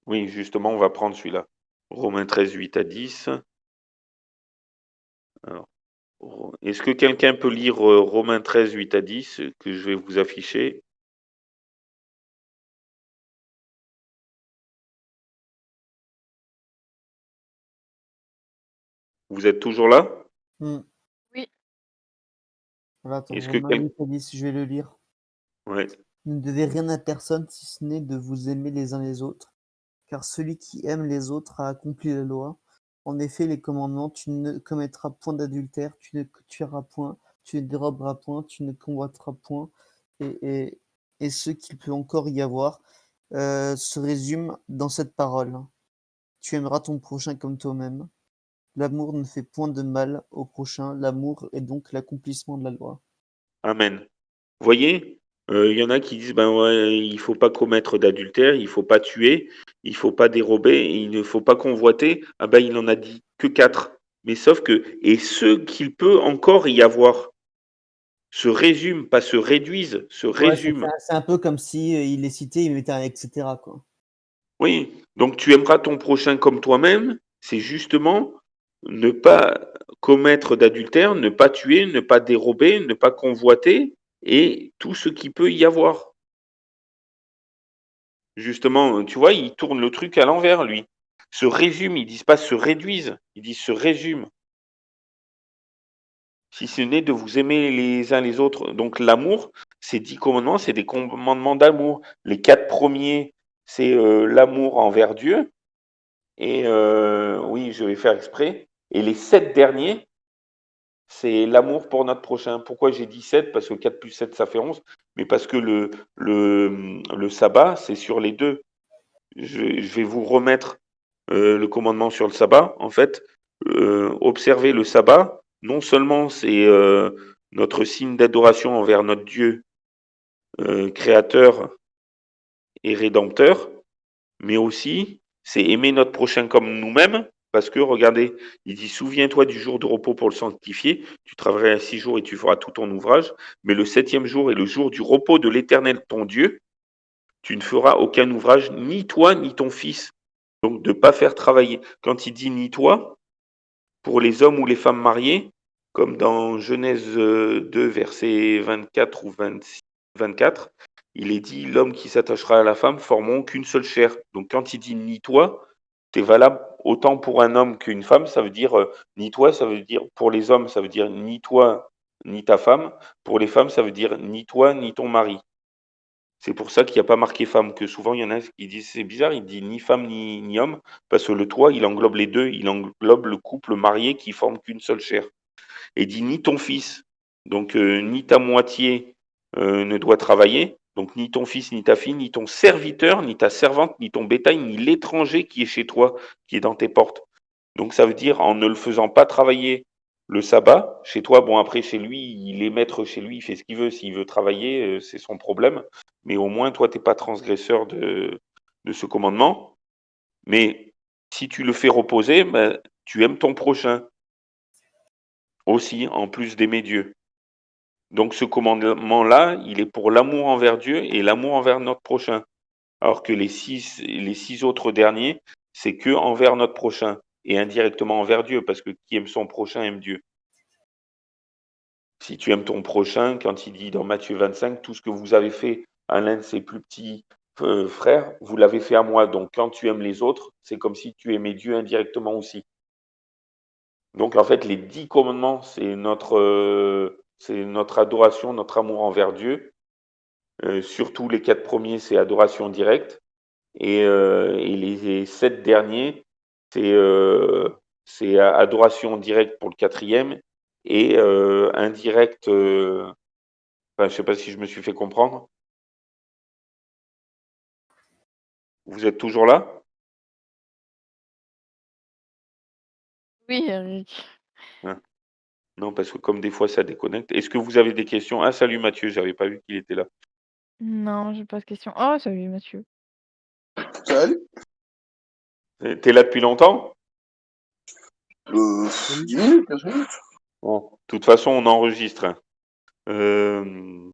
Oui, justement, on va prendre celui-là. Romains 13, 8 à 10. Alors, est-ce que quelqu'un peut lire Romains 13, 8 à 10, que je vais vous afficher? Vous êtes toujours là? Hmm. Oui. Voilà, attends, Est-ce que Romains 8 à 10, je vais le lire. Ouais. Vous ne devez rien à personne si ce n'est de vous aimer les uns les autres, car celui qui aime les autres a accompli la loi. En effet, les commandements, tu ne commettras point d'adultère, tu ne tueras point, tu ne déroberas point, tu ne convoiteras point, et, et, et ce qu'il peut encore y avoir, se résume dans cette parole. Tu aimeras ton prochain comme toi-même. L'amour ne fait point de mal au prochain, l'amour est donc l'accomplissement de la loi. Amen. Vous voyez, il y en a qui disent, ben ouais, il faut pas commettre d'adultère, il faut pas tuer, il faut pas dérober, il ne faut pas convoiter. Ah ben il en a dit que 4. Mais sauf que, et ce qu'il peut encore y avoir, se résume, pas se réduisent, se Ouais, résume. c'est un peu comme si il les citait, il mettait un etc. quoi. Oui, donc tu aimeras ton prochain comme toi-même, c'est justement ne pas commettre d'adultère, ne pas tuer, ne pas dérober, ne pas convoiter, et tout ce qui peut y avoir. Justement, tu vois, il tourne le truc à l'envers, lui. Se résume, ils disent pas se réduisent, ils disent se résume. Si ce n'est de vous aimer les uns les autres. Donc l'amour, ces 10 commandements, c'est des commandements d'amour. Les 4 premiers, c'est l'amour envers Dieu. Et oui, je vais faire exprès. Et les 7 derniers, c'est l'amour pour notre prochain. Pourquoi j'ai dit 7? Parce que 4 plus 7, ça fait 11. Mais parce que le sabbat, c'est sur les deux. Je vais vous remettre le commandement sur le sabbat. En fait, observer le sabbat, non seulement c'est notre signe d'adoration envers notre Dieu créateur et rédempteur, mais aussi c'est aimer notre prochain comme nous-mêmes. Parce que, regardez, il dit, souviens-toi du jour de repos pour le sanctifier, tu travailleras 6 jours et tu feras tout ton ouvrage, mais le 7e jour est le jour du repos de l'Éternel ton Dieu, tu ne feras aucun ouvrage, ni toi, ni ton fils. Donc, de ne pas faire travailler. Quand il dit ni toi, pour les hommes ou les femmes mariés, comme dans Genèse 2, verset 24 ou 26, 24, il est dit l'homme qui s'attachera à la femme formeront qu'une seule chair. Donc quand il dit ni toi, c'est valable autant pour un homme qu'une femme. Ça veut dire ni toi, ça veut dire pour les hommes, ça veut dire ni toi ni ta femme. Pour les femmes, ça veut dire ni toi ni ton mari. C'est pour ça qu'il n'y a pas marqué femme, que souvent il y en a qui disent c'est bizarre, il dit ni femme ni homme, parce que le toi, il englobe les deux, il englobe le couple marié qui forme qu'une seule chair. Et il dit ni ton fils, donc ni ta moitié ne doit travailler, donc ni ton fils, ni ta fille, ni ton serviteur, ni ta servante, ni ton bétail, ni l'étranger qui est chez toi, qui est dans tes portes. Donc ça veut dire en ne le faisant pas travailler le sabbat. Chez toi, bon, après, chez lui, il est maître chez lui, il fait ce qu'il veut. S'il veut travailler, c'est son problème. Mais au moins, toi, t'es pas transgresseur de ce commandement. Mais si tu le fais reposer, ben, tu aimes ton prochain aussi, en plus d'aimer Dieu. Donc ce commandement-là, il est pour l'amour envers Dieu et l'amour envers notre prochain. Alors que les six autres derniers, c'est que envers notre prochain et indirectement envers Dieu, parce que qui aime son prochain aime Dieu. Si tu aimes ton prochain, quand il dit dans Matthieu 25, tout ce que vous avez fait à l'un de ses plus petits frères, vous l'avez fait à moi. Donc quand tu aimes les autres, c'est comme si tu aimais Dieu indirectement aussi. Donc en fait, les 10 commandements, c'est notre adoration, notre amour envers Dieu. Surtout les 4 premiers, c'est adoration directe. Et les 7 derniers, c'est adoration directe pour le quatrième et indirect. Enfin, je ne sais pas si je me suis fait comprendre. Vous êtes toujours là? Oui, Eric. Hein. Non, parce que comme des fois ça déconnecte. Est-ce que vous avez des questions? Ah, salut Mathieu, j'avais pas vu qu'il était là. Non, j'ai pas de question. Oh, salut Mathieu. Salut. T'es là depuis longtemps? 10 minutes, 15 minutes. Bon, de toute façon, on enregistre. Hein.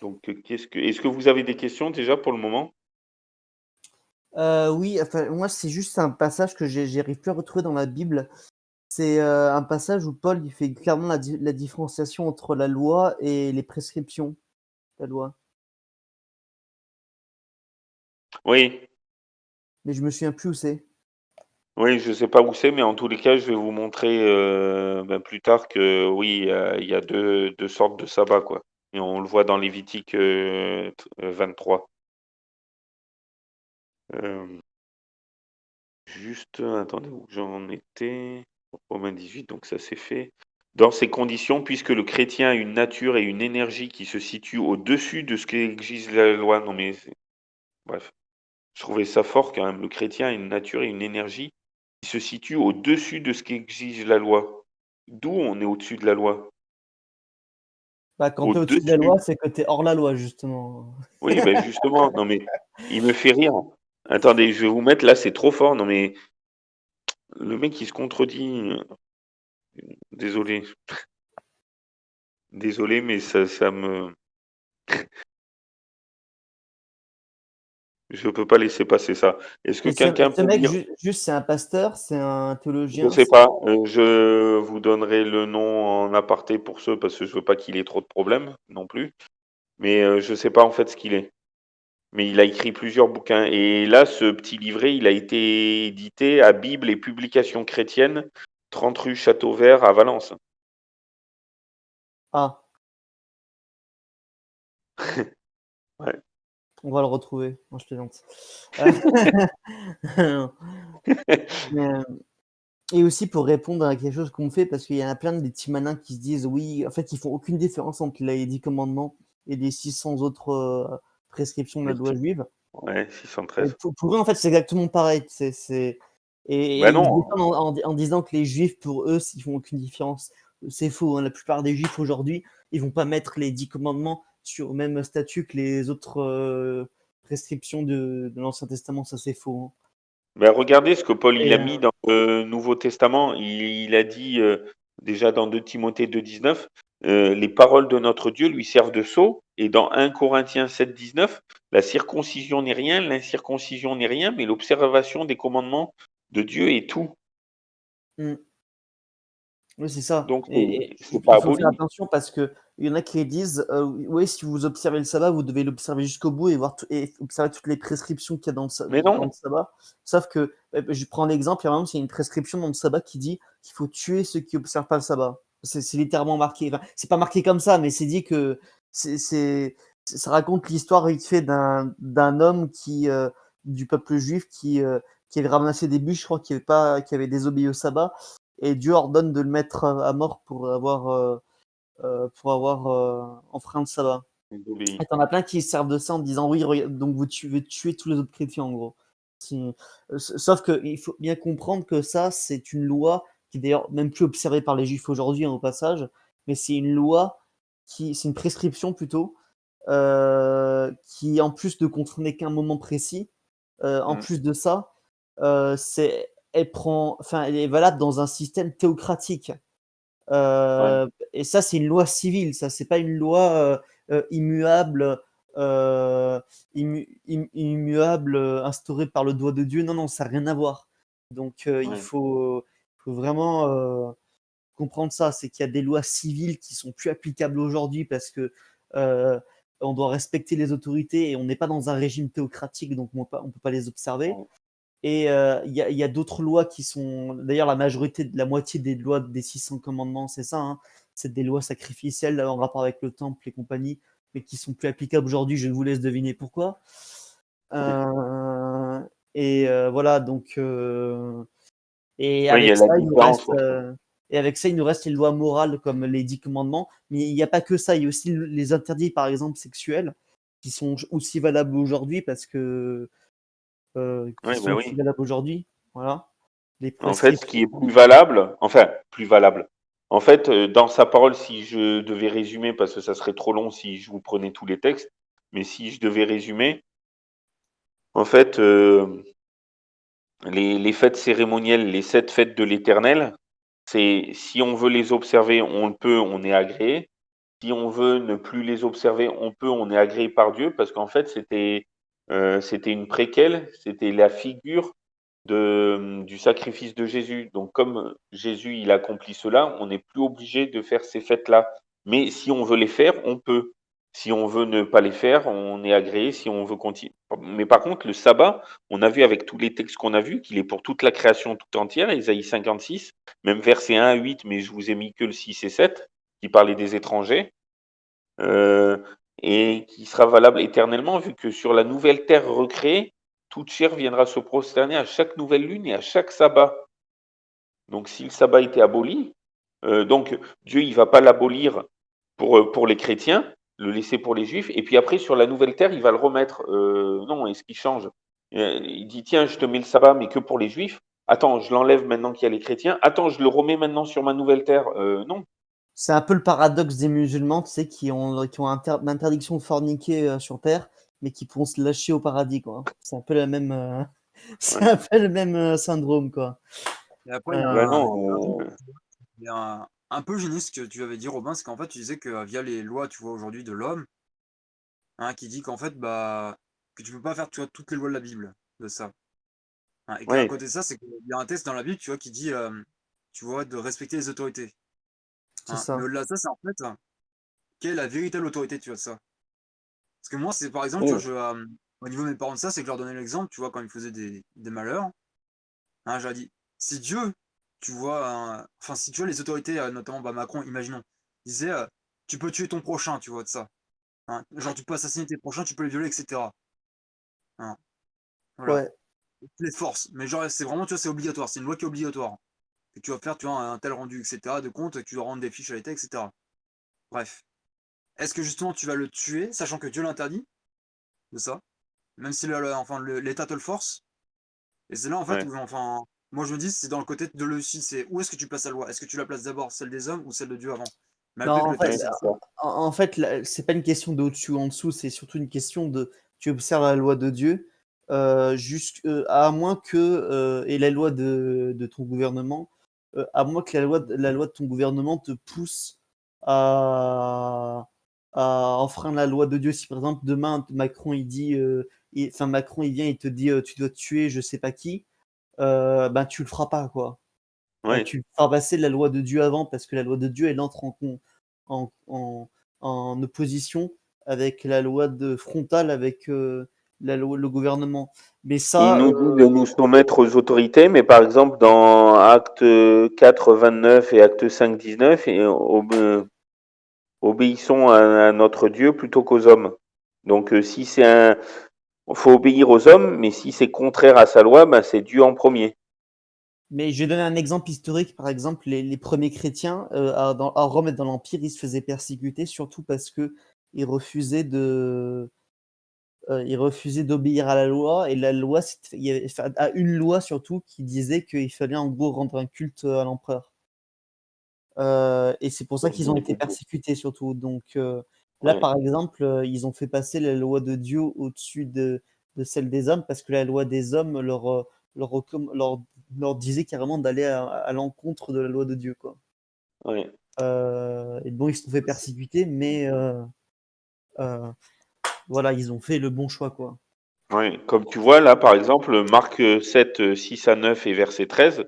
Donc, est-ce que vous avez des questions déjà pour le moment? Oui, enfin, moi, c'est juste un passage que j'arrive plus à retrouver dans la Bible. C'est un passage où Paul il fait clairement la différenciation entre la loi et les prescriptions de la loi. Oui, Mais je me souviens plus où c'est. oui, je sais pas où c'est, mais en tous les cas, je vais vous montrer ben, plus tard que oui, il y a deux sortes de sabbat, quoi. Et on le voit dans Lévitique 23. Euh, juste, attendez, où j'en étais? Romains 18, donc ça c'est fait. Dans ces conditions, puisque le chrétien a une nature et une énergie qui se situent au-dessus de ce qu'exige la loi. Non mais, bref, je trouvais ça fort quand même. Le chrétien a une nature et une énergie qui se situent au-dessus de ce qu'exige la loi. D'où on est au-dessus de la loi? Bah, quand tu es au-dessus de la Au-dessus. loi, c'est que tu es hors la loi, justement. Oui, ben justement, non mais, il me fait rire. Attendez, je vais vous mettre là, c'est trop fort. Non mais, le mec il se contredit. Désolé. Désolé, mais ça me. Je peux pas laisser passer ça. Est-ce que Et quelqu'un ce peut mec, lire? juste, c'est un pasteur, c'est un Je théologien. sais pas. Je vous donnerai le nom en aparté pour ceux parce que je veux pas qu'il ait trop de problèmes non plus. Mais je sais pas en fait ce qu'il est. Mais il a écrit plusieurs bouquins. Et là, ce petit livret, il a été édité à Bible et Publications chrétiennes, 30 rue Château Vert à Valence. Ah, Ouais. on va le retrouver. Non, je plaisante. Mais, et aussi pour répondre à quelque chose qu'on fait, parce qu'il y en a plein de petits malins qui se disent oui, en fait, ils font aucune différence entre les 10 commandements et les 600 autres prescriptions de la Les- loi juive. Ouais, Et 613. pour eux, en fait, c'est exactement pareil. Et Ben ils se non. défendent en disant que les juifs, pour eux, ils font aucune différence. C'est faux. Hein. La plupart des juifs aujourd'hui, ils vont pas mettre les 10 commandements sur le même statut que les autres prescriptions de l'Ancien Testament. Ça, c'est faux. Hein. Ben regardez ce que Paul il Et, a mis dans le Nouveau Testament. Il a dit déjà dans 2 Timothée 2,19, les paroles de notre Dieu lui servent de sceau. Et dans 1 Corinthiens 7,19, la circoncision n'est rien, l'incirconcision n'est rien, mais l'observation des commandements de Dieu est tout. mm. Oui, c'est ça. Donc Et c'est pas il faut faire aboli. attention parce que il y en a qui disent oui, si vous observez le sabbat, vous devez l'observer jusqu'au bout et voir et observer toutes les prescriptions qu'il y a Mais dans le non. sabbat. Sauf que je prends l'exemple, par exemple, il y a une prescription dans le sabbat qui dit qu'il faut tuer ceux qui observent pas le sabbat. C'est littéralement marqué. Enfin, c'est pas marqué comme ça, mais c'est dit que ça raconte l'histoire vite fait d'un homme qui du peuple juif qui avait ramassé des bûches, je crois, qui avait désobéi au sabbat et Dieu ordonne de le mettre à mort pour avoir enfreint le sabbat. Désobéi. Et t'en as plein qui se servent de ça en disant oui, donc vous tuez tous les autres chrétiens en gros. Sauf que il faut bien comprendre que ça, c'est une loi qui est d'ailleurs même plus observée par les juifs aujourd'hui, au passage, mais c'est une loi c'est une prescription plutôt, qui en plus ne concernait qu'un moment précis, en Mmh. plus de ça, elle est valable dans un système théocratique. Ouais, Et ça, c'est une loi civile, ça, c'est pas une loi immuable, immuable, instaurée par le doigt de Dieu. Non, non, ça n'a rien à voir. Donc, ouais. faut vraiment comprendre ça, c'est qu'il y a des lois civiles qui sont plus applicables aujourd'hui parce que euh, on doit respecter les autorités et on n'est pas dans un régime théocratique, donc on peut pas les observer. Ouais. Et il y a d'autres lois qui sont, d'ailleurs, la moitié des lois des 600 commandements, c'est ça, hein, c'est des lois sacrificielles en rapport avec le temple et compagnie, mais qui sont plus applicables aujourd'hui. Je vous laisse deviner pourquoi. Oui. Euh, et voilà, donc et Oui, il y avec a la ça, il nous différence, reste, ouais. les lois morales comme les 10 commandements. Mais il n'y a pas que ça, il y a aussi les interdits, par exemple, sexuels, qui sont aussi valables aujourd'hui parce que qui Ouais, sont bah aussi oui. valables aujourd'hui. Voilà. Les En fait, ce prescriptions. qui est plus valable, enfin, plus valable. En fait, dans sa parole, si je devais résumer, parce que ça serait trop long si je vous prenais tous les textes, mais si je devais résumer, en fait, les fêtes cérémonielles, les 7 fêtes de l'Éternel, c'est si on veut les observer, on le peut, on est agréé. Si on veut ne plus les observer, on peut, on est agréé par Dieu, parce qu'en fait, c'était une préquelle, c'était la figure du sacrifice de Jésus. Donc, comme Jésus, il accomplit cela, on n'est plus obligé de faire ces fêtes-là. Mais si on veut les faire, on peut. Si on veut ne pas les faire, on est agréé. Si on veut continuer. Mais par contre, le sabbat, on a vu avec tous les textes qu'on a vus qu'il est pour toute la création tout entière, Ésaïe 56, même verset 1 à 8, mais je vous ai mis que le 6 et 7, qui parlait des étrangers, euh, et qui sera valable éternellement, vu que sur la nouvelle terre recréée, toute chair viendra se prosterner à chaque nouvelle lune et à chaque sabbat. Donc si le sabbat était aboli, donc Dieu il va pas l'abolir pour les chrétiens, le laisser pour les juifs, et puis après sur la nouvelle terre il va le remettre. Non, est-ce qu'il change? Il dit tiens je te mets le sabbat mais que pour les juifs. Attends, je l'enlève maintenant qu'il y a les chrétiens. Attends, je le remets maintenant sur ma nouvelle terre. Non. C'est un peu le paradoxe des musulmans, tu sais, qui ont l'interdiction de forniquer sur terre, mais qui pourront se lâcher au paradis, quoi. C'est un peu la même, c'est Ouais. un peu le même syndrome, quoi. Et après, Ben il y a un truc, non. il y a un peu gêné ce que tu avais dit, Robin, c'est qu'en fait, tu disais que via les lois, tu vois, aujourd'hui de l'homme, hein, qui dit qu'en fait, bah, que tu peux pas faire, tu vois, toutes les lois de la Bible, de ça. Hein, et qu'à Ouais. côté de ça, c'est qu'il y a un texte dans la Bible, tu vois, qui dit, tu vois, de respecter les autorités. C'est Hein. Mais ça. au-delà de ça, c'est en fait, quelle est la véritable autorité, tu vois, de ça. Parce que moi, c'est par exemple, tu vois, Oui. au niveau de mes parents de ça, c'est que je leur donnais l'exemple, tu vois, quand ils faisaient des malheurs, hein, j'ai dit, si Dieu, tu vois, enfin, si tu vois les autorités, notamment bah, Macron, imaginons, disait, tu peux tuer ton prochain, tu vois, de ça. Hein. Genre, tu peux assassiner tes prochains, tu peux les violer, etc. Hein. Voilà. Ouais. Tu les forces. Mais genre, c'est vraiment, tu vois, c'est obligatoire. C'est une loi qui est obligatoire. Que tu vas faire, tu vois, un tel rendu, etc. de compte, et que tu dois rendre des fiches à l'État, etc. Bref. Est-ce que justement tu vas le tuer, sachant que Dieu l'interdit de ça? Même si enfin, l'État te le force? Et c'est là en fait Ouais. où enfin, moi je me dis c'est dans le côté de l'aussi, c'est où est-ce que tu places la loi? Est-ce que tu la places d'abord celle des hommes ou celle de Dieu avant? Non, Malgré que le Ouais, texte il c'est dit ça. ça. en fait, c'est pas une question de au-dessus ou en dessous, c'est surtout une question de tu observes la loi de Dieu, à moins que, et la loi de ton gouvernement, à moins que la loi de ton gouvernement te pousse à, à enfreindre la loi de Dieu. Si par exemple demain Macron il dit, Macron il vient et te dit tu dois tuer je sais pas qui, ben tu le feras pas quoi. Ouais. Tu feras passer la loi de Dieu avant parce que la loi de Dieu, elle entre en, en, en opposition avec la loi frontale avec le gouvernement. Mais Il ça, nous dit de nous soumettre aux autorités, mais par exemple dans Acte 4, 29 et Acte 5, 19, et obéissons à notre Dieu plutôt qu'aux hommes. Donc si c'est faut obéir aux hommes, mais si c'est contraire à sa loi, ben c'est Dieu en premier. mais je vais donner un exemple historique. Par exemple, les premiers chrétiens à Rome et dans l'Empire, ils se faisaient persécuter surtout parce que ils refusaient ils refusaient d'obéir à la loi et la loi, il y avait à une loi surtout qui disait qu'il fallait en gros rendre un culte à l'empereur. Et c'est pour ça qu'ils ont été persécutés surtout. Donc là, Ouais, par exemple, ils ont fait passer la loi de Dieu au-dessus de celle des hommes parce que la loi des hommes leur, leur disait carrément d'aller à l'encontre de la loi de Dieu, quoi. ouais, Et bon, ils se sont fait persécuter, mais euh, voilà, ils ont fait le bon choix, quoi. ouais. Comme tu vois là, par exemple, Marc 7, 6 à 9 et verset 13,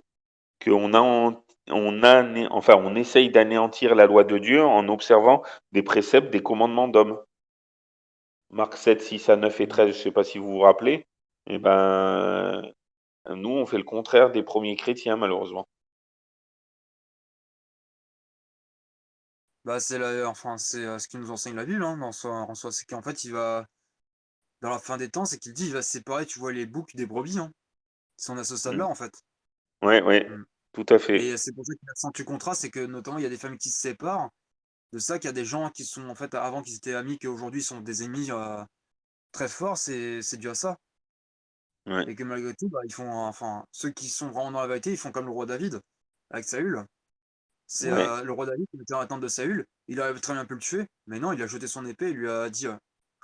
qu'on enfin, on essaye d'anéantir la loi de Dieu en observant des préceptes, des commandements d'hommes. Marc 7, 6 à 9 et 13, je ne sais pas si vous vous rappelez. Eh ben, nous, on fait le contraire des premiers chrétiens, malheureusement. Bah, enfin, c'est ce qui nous enseigne la Bible, hein, en soi, c'est qu'en fait, dans la fin des temps, c'est qu'il dit, il va séparer, tu vois, les boucs des brebis, hein. Si on est à ce Mm. stade-là, en fait. Ouais, ouais, Mm. tout à fait. Et c'est pour ça qu'il accentue le contraste, c'est que notamment, il y a des familles qui se séparent, de ça qu'il y a des gens qui sont, en fait, avant qu'ils étaient amis, qu'aujourd'hui, ils sont des ennemis très forts, c'est dû à ça. Ouais, Et que malgré tout, bah, enfin, ceux qui sont vraiment dans la vérité, ils font comme le roi David, avec Saül. C'est ouais. le roi David qui était en attente de Saül, il aurait très bien pu le tuer, mais non, il a jeté son épée et lui a dit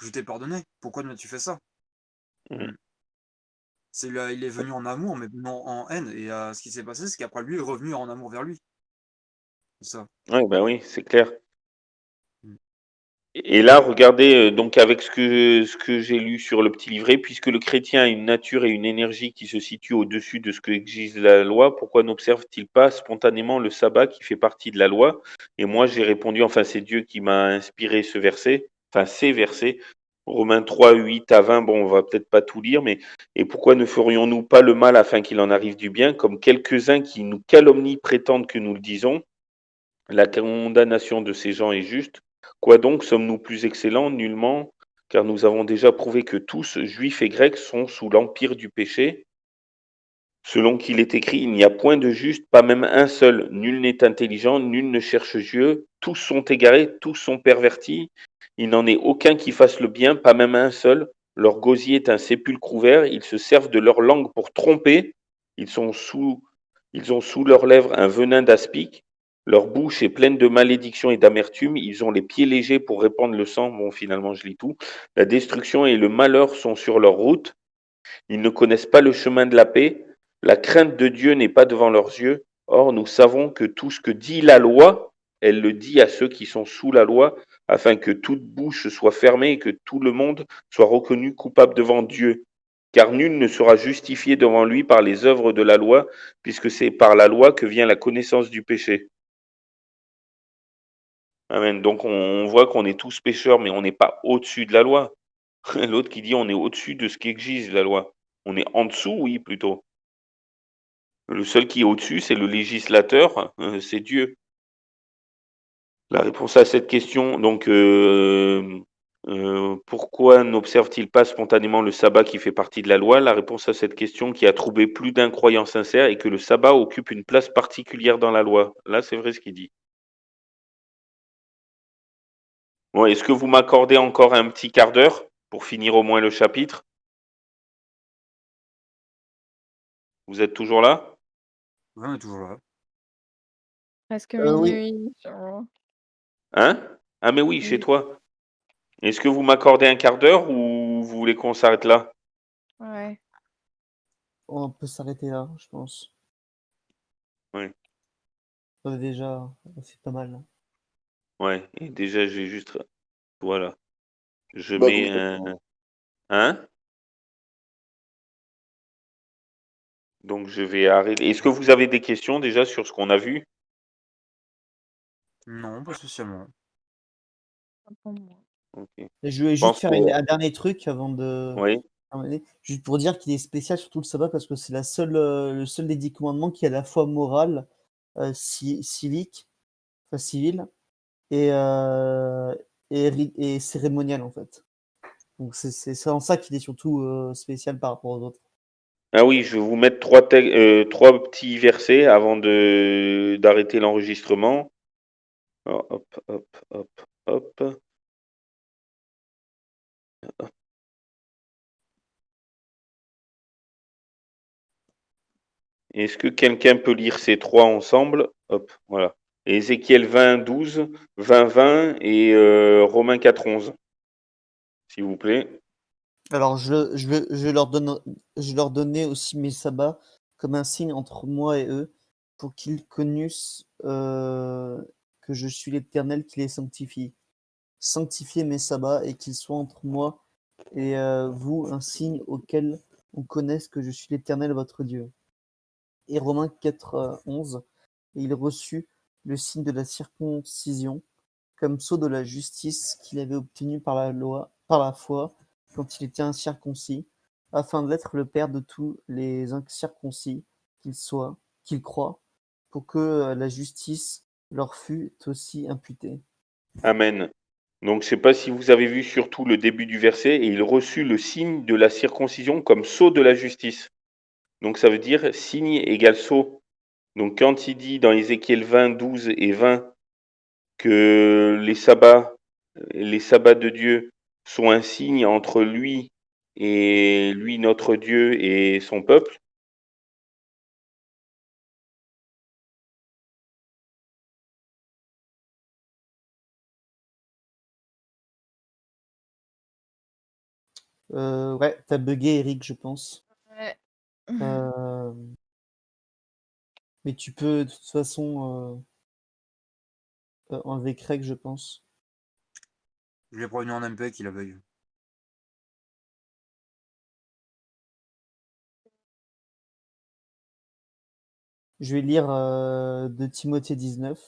je t'ai pardonné, pourquoi m'as-tu fait ça? Mm. Mm. Il est venu en amour, mais non en haine. Et ce qui s'est passé, c'est qu'après lui est revenu en amour vers lui. C'est ça. Ouais, ben oui, c'est clair. Mm. Et là, regardez, donc avec ce que j'ai lu sur le petit livret, puisque le chrétien a une nature et une énergie qui se situent au-dessus de ce que exige la loi, pourquoi n'observe-t-il pas spontanément le sabbat qui fait partie de la loi? Et moi, j'ai répondu, enfin, c'est Dieu qui m'a inspiré ce verset, enfin, ces versets, Romains 3, 8 à 20, bon, on va peut-être pas tout lire, mais et pourquoi ne ferions-nous pas le mal afin qu'il en arrive du bien, comme quelques-uns qui nous calomnient prétendent que nous le disons? La condamnation de ces gens est juste. Quoi donc, sommes-nous plus excellents? Nullement, car nous avons déjà prouvé que tous, juifs et grecs, sont sous l'empire du péché. Selon qu'il est écrit, il n'y a point de juste, pas même un seul. Nul n'est intelligent, nul ne cherche Dieu. Tous sont égarés, tous sont pervertis. Il n'en est aucun qui fasse le bien, pas même un seul. Leur gosier est un sépulcre ouvert. Ils se servent de leur langue pour tromper. Ils sont sous, ils ont sous leurs lèvres un venin d'aspic. Leur bouche est pleine de malédiction et d'amertume. Ils ont les pieds légers pour répandre le sang. Bon, finalement, je lis tout. La destruction et le malheur sont sur leur route. Ils ne connaissent pas le chemin de la paix. La crainte de Dieu n'est pas devant leurs yeux. Or, nous savons que tout ce que dit la loi, elle le dit à ceux qui sont sous la loi, afin que toute bouche soit fermée et que tout le monde soit reconnu coupable devant Dieu. Car nul ne sera justifié devant lui par les œuvres de la loi, puisque c'est par la loi que vient la connaissance du péché. Amen. Donc on voit qu'on est tous pécheurs, mais on n'est pas au-dessus de la loi. L'autre qui dit on est au-dessus de ce qu'exige la loi. On est en dessous, oui, plutôt. Le seul qui est au-dessus, c'est le législateur, c'est Dieu. La réponse à cette question, donc, pourquoi n'observe-t-il pas spontanément le sabbat qui fait partie de la loi? La réponse à cette question qui a troublé plus d'un croyant sincère est que le sabbat occupe une place particulière dans la loi. Là, c'est vrai ce qu'il dit. Bon, est-ce que vous m'accordez encore un petit quart d'heure pour finir au moins le chapitre? Vous êtes toujours là? Ouais, on est toujours là. Presque Oui. minuit. Hein? Ah mais oui, chez Oui, toi. Est-ce que vous m'accordez un quart d'heure ou vous voulez qu'on s'arrête là? ouais. On peut s'arrêter là, je pense. Oui. Déjà, c'est pas mal, là. Ouais. Et déjà, j'ai juste, voilà. Je Bah, mets un, hein? Donc je vais arrêter. Est-ce que vous avez des questions déjà sur ce qu'on a vu? Non, pas spécialement. Pas pour moi. Ok. Je Et je voulais juste pense faire qu'on, un dernier truc avant de oui. terminer. Juste pour dire qu'il est spécial sur tout le sabbat parce que c'est le seul des 10 commandements qui est à la fois moral, civique, enfin civil, et, et cérémonial en fait. Donc c'est en ça qu'il est surtout spécial par rapport aux autres. Ah oui, je vais vous mettre trois petits versets avant de d'arrêter l'enregistrement. Alors, hop, hop, hop, hop. Est-ce que quelqu'un peut lire ces trois ensemble? Hop, voilà. Ézéchiel 20, 12, 20, 20 et Romains 4, 11, s'il vous plaît. Alors, je leur donnais aussi mes sabbats comme un signe entre moi et eux, pour qu'ils connussent que je suis l'Éternel qui les sanctifie. Sanctifiez mes sabbats et qu'ils soient entre moi et vous un signe auquel on connaisse que je suis l'Éternel votre Dieu. Et Romains 4, 11, et il reçut le signe de la circoncision comme sceau de la justice qu'il avait obtenu par la loi, par la foi, quand il était incirconcis, afin d'être le père de tous les incirconcis, qu'ils croient, pour que la justice leur fût aussi imputée. Amen. Donc, je ne sais pas si vous avez vu surtout le début du verset, et il reçut le signe de la circoncision comme sceau de la justice. Donc, ça veut dire signe égale sceau. Donc, quand il dit dans Ézéchiel 20, 12 et 20 que les sabbats de Dieu sont un signe entre lui et lui, notre Dieu, et son peuple, Ouais, t'as bugué, Eric, je pense. Ouais. Euh, mais tu peux, de toute façon, enlever Craig, je pense. Je l'ai prévenu en MP qu'il avait eu. Je vais lire de Timothée 19.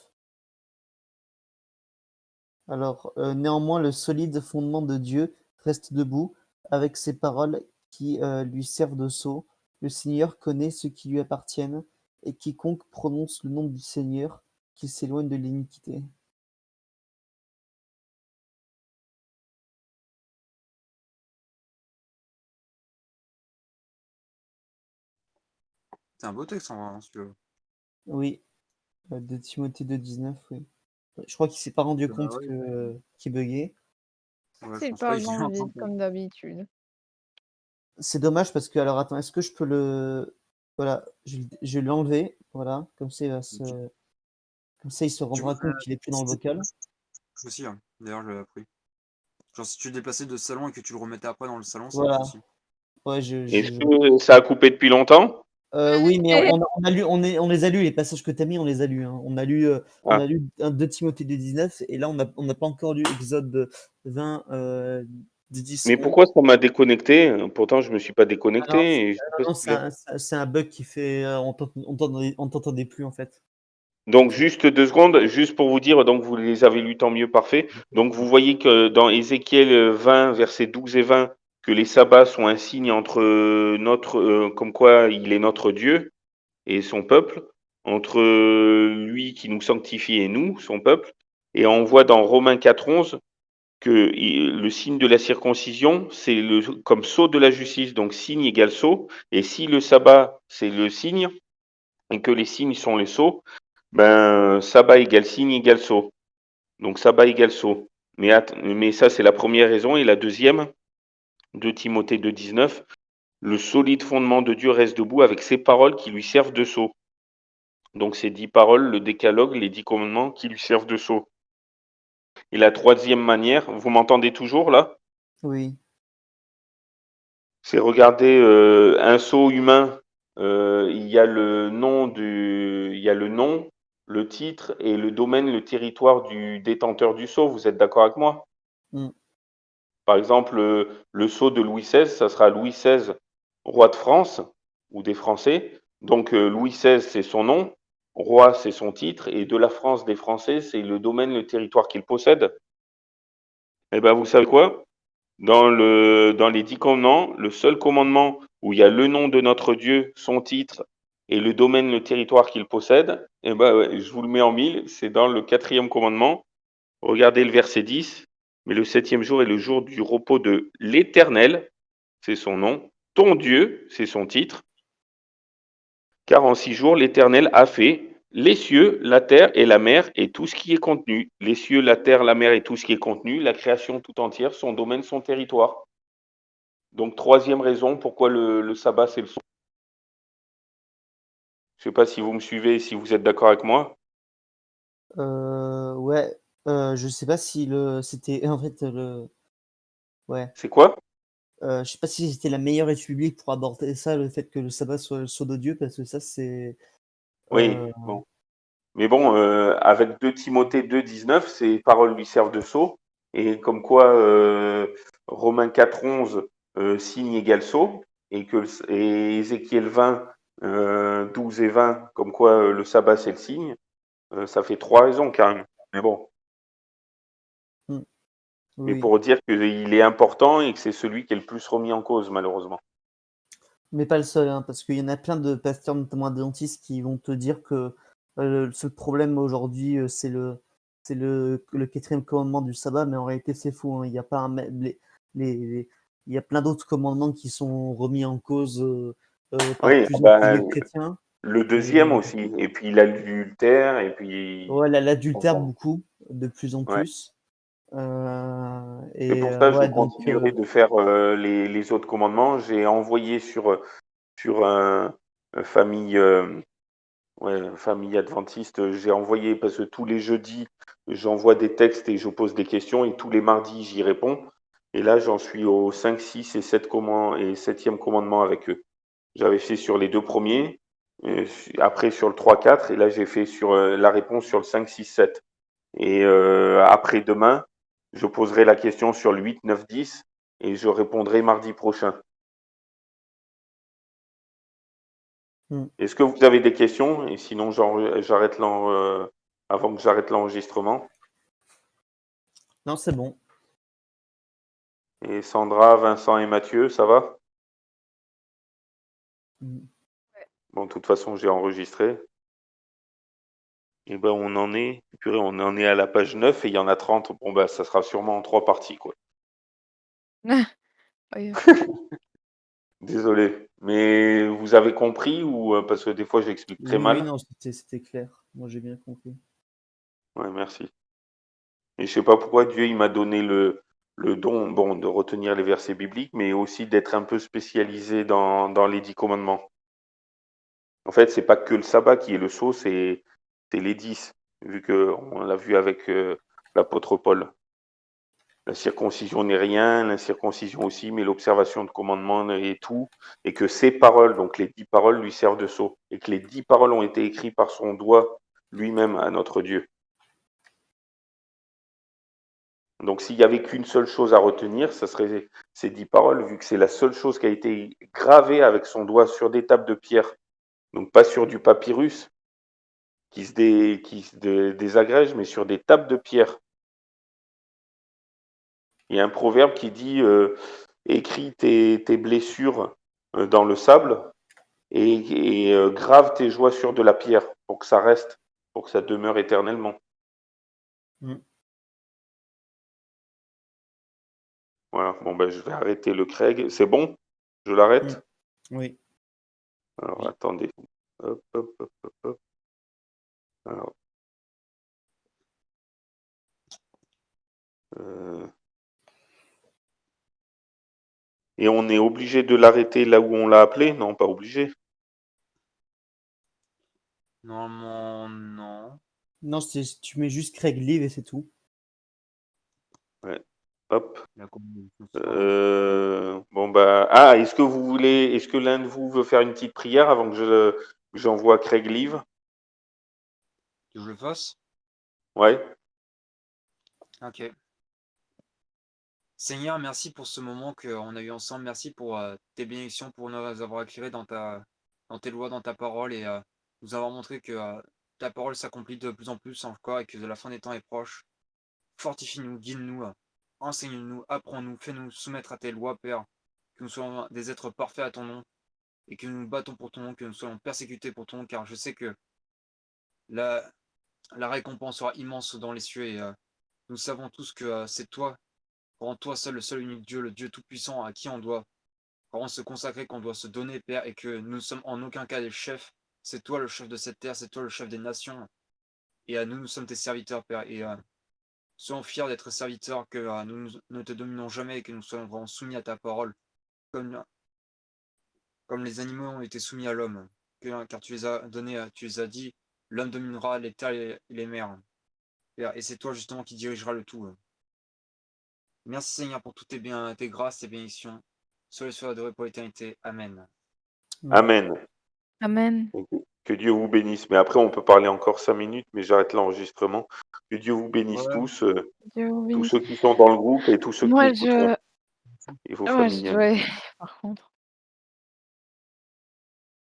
Alors, néanmoins, le solide fondement de Dieu reste debout, avec ses paroles qui lui servent de sceau. Le Seigneur connaît ceux qui lui appartiennent, et quiconque prononce le nom du Seigneur, qu'il s'éloigne de l'iniquité. C'est un beau texte en vrai, hein, celui-là. Oui, de Timothée 2,19, oui. Je crois qu'il s'est pas rendu Bah compte ouais. qu'il buguait. Ouais, je C'est pense pas pas qu'il dans est le en train vide, de... comme d'habitude. C'est dommage parce que, alors attends, est-ce que je peux le. Voilà, je vais l'enlever, voilà, comme ça il se Tu rendra vois, compte qu'il est plus dans le vocal. aussi, hein. D'ailleurs, je l'avais appris. Genre, si tu le déplaçais de salon et que tu le remettais après dans le salon, ça Voilà, marche aussi. ouais, est-ce que ça a coupé depuis longtemps? Oui, mais on a lu, on les a lus, les passages que tu as mis, on les a lus, hein. On Ah, a lu 2 Timothée 2,19 et là on n'a pas encore lu Exode 20, 10, mais 11. pourquoi ça m'a déconnecté? Pourtant, je ne me suis pas Ah non, déconnecté. Et je sais pas non, ce qu'il y a. c'est un bug qui fait, on t'entendait plus en fait. Donc, juste 2 secondes, juste pour vous dire, donc vous les avez lus, tant mieux, parfait. Donc, vous voyez que dans Ézéchiel 20, versets 12 et 20, que les sabbats sont un signe entre comme quoi il est notre Dieu et son peuple, entre lui qui nous sanctifie et nous, son peuple. Et on voit dans Romains 4, 11 que le signe de la circoncision, c'est comme sceau de la justice, donc signe égale sceau. Et si le sabbat, c'est le signe, et que les signes sont les sceaux, ben, sabbat égale signe égale sceau. Donc sabbat égale sceau. Mais ça, c'est la première raison. Et la deuxième, de Timothée 2,19, le solide fondement de Dieu reste debout avec ses paroles qui lui servent de sceau. Donc ces 10 paroles, le décalogue, les 10 commandements qui lui servent de sceau. Et la troisième manière, vous m'entendez toujours là? Oui, C'est regarder un sceau humain. Il y a le nom, le titre et le domaine, le territoire du détenteur du sceau. Vous êtes d'accord avec moi? mm, Par exemple, le sceau de Louis XVI, ça sera Louis XVI, roi de France ou des Français. Donc Louis XVI, c'est son nom, roi, c'est son titre, et de la France des Français, c'est le domaine, le territoire qu'il possède. Eh bien, vous savez quoi? Dans les 10 commandements, le seul commandement où il y a le nom de notre Dieu, son titre et le domaine, le territoire qu'il possède, eh ben, ouais, je vous le mets en mille, c'est dans le 4e commandement. Regardez le verset 10. Mais le 7e jour est le jour du repos de l'Éternel, c'est son nom. Ton Dieu, c'est son titre. Car en 6 jours, l'Éternel a fait les cieux, la terre et la mer et tout ce qui est contenu. Les cieux, la terre, la mer et tout ce qui est contenu, la création tout entière, son domaine, son territoire. Donc, troisième raison pourquoi le sabbat, c'est le son. Je sais pas si vous me suivez, si vous êtes d'accord avec moi. Ouais, je sais pas si c'était en fait ouais, C'est quoi? je sais pas si c'était la meilleure étude biblique pour aborder ça, le fait que le sabbat soit de Dieu, parce que ça c'est Oui, euh, bon. Mais bon, avec 2 Timothée 2,19, ces paroles lui servent de sceau. Et comme quoi, Romains 4,11, signe égale sceau. Et Ézéchiel 20, 12 et 20, comme quoi le sabbat c'est le signe. Ça fait 3 raisons quand même. Mais bon, hmm, mais oui, pour dire qu'il est important et que c'est celui qui est le plus remis en cause, malheureusement. mais pas le seul, hein, parce qu'il y en a plein de pasteurs, notamment adventistes, qui vont te dire que le seul problème aujourd'hui, c'est le quatrième commandement du sabbat, mais en réalité c'est faux, hein. Il y a pas un, il y a plein d'autres commandements qui sont remis en cause par Oui, plus en plus de ben, chrétiens. le deuxième Et aussi. Et puis l'adultère, et puis. ouais, l'adultère Bon, beaucoup, de plus en ouais. plus. C'est pour ça que je Ouais, donc continuerai de faire les autres commandements. J'ai envoyé sur famille, ouais, famille adventiste, j'ai envoyé parce que tous les jeudis, j'envoie des textes et je pose des questions et tous les mardis, j'y réponds. Et là, j'en suis au 5, 6 et 7 et septième commandement avec eux. J'avais fait sur les deux premiers, après sur le 3, 4 et là, j'ai fait sur la réponse sur le 5, 6, 7. Et après demain, je poserai la question sur le 8, 9, 10 et je répondrai mardi prochain. hmm. Est-ce que vous avez des questions? Et sinon, j'arrête avant que j'arrête l'enregistrement. Non, c'est bon. Et Sandra, Vincent et Mathieu, ça va? Hmm. Bon, de toute façon, j'ai enregistré. Et ben, on en est, purée, on en est à la page 9 et il y en a 30. Bon, bah, ça sera sûrement en 3 parties, quoi. Oui. Désolé. Mais vous avez compris ou parce que des fois, j'explique très Oui, oui, mal. non, c'était clair. Moi, j'ai bien compris. Ouais, merci. Et je sais pas pourquoi Dieu il m'a donné le don, bon, de retenir les versets bibliques, mais aussi d'être un peu spécialisé dans les 10 commandements. En fait, c'est pas que le sabbat qui est le sceau, c'est les 10, vu que on l'a vu avec l'apôtre Paul. La circoncision n'est rien, l'incirconcision aussi, mais l'observation de commandements est tout, et que ces paroles, donc les 10 paroles, lui servent de sceau, et que les 10 paroles ont été écrites par son doigt lui-même à notre Dieu. Donc s'il y avait qu'une seule chose à retenir, ça serait ces 10 paroles, vu que c'est la seule chose qui a été gravée avec son doigt sur des tables de pierre, donc pas sur du papyrus qui se désagrège, mais sur des tables de pierre. Il y a un proverbe qui dit écris tes blessures dans le sable et grave tes joies sur de la pierre pour que ça reste, pour que ça demeure éternellement. Hmm. Voilà, bon ben je vais arrêter le Craig. C'est bon? Je Hmm. l'arrête? Oui. Alors Oui. attendez. Hop, hop, hop, hop, hop. Alors, euh, et on est obligé de l'arrêter là où on l'a appelé? Non, pas obligé. Normalement, non. Non, tu mets juste Craig Live et c'est tout. Ouais. Hop. La communication sera. Bon bah est-ce que l'un de vous veut faire une petite prière avant que j'envoie Craig Live? Que je le fasse? Ouais. Ok. Seigneur, merci pour ce moment qu'on a eu ensemble. Merci pour tes bénédictions, pour nous avoir éclairés dans tes lois, dans ta parole et nous avoir montré que ta parole s'accomplit de plus en plus encore et que la fin des temps est proche. Fortifie-nous, guide-nous, enseigne-nous, apprends-nous, fais-nous soumettre à tes lois, Père. Que nous soyons des êtres parfaits à ton nom et que nous nous battons pour ton nom, que nous soyons persécutés pour ton nom, car je sais que la, la récompense sera immense dans les cieux et nous savons tous que c'est toi, en toi seul, le seul unique Dieu, le Dieu tout-puissant à qui on doit vraiment se consacrer, qu'on doit se donner, Père, et que nous ne sommes en aucun cas des chefs. C'est toi le chef de cette terre, c'est toi le chef des nations. Et nous, nous sommes tes serviteurs, Père. Et soyons fiers d'être serviteurs, que nous ne te dominons jamais et que nous soyons vraiment soumis à ta parole, comme, comme les animaux ont été soumis à l'homme. car tu les as donnés, tu les as dit, l'homme dominera les terres et les mers. Et c'est toi justement qui dirigeras le tout. Merci Seigneur pour toutes tes grâces, tes bénédictions. Sois le soir adoré pour l'éternité. Amen. Amen. Amen. Et que Dieu vous bénisse. Mais après, on peut parler encore 5 minutes, mais j'arrête l'enregistrement. Que Dieu vous bénisse Ouais. tous, Dieu vous tous bénisse. ceux qui sont dans le groupe et tous ceux qui Moi, écouteront, je... et vos Ouais, familles. je dois...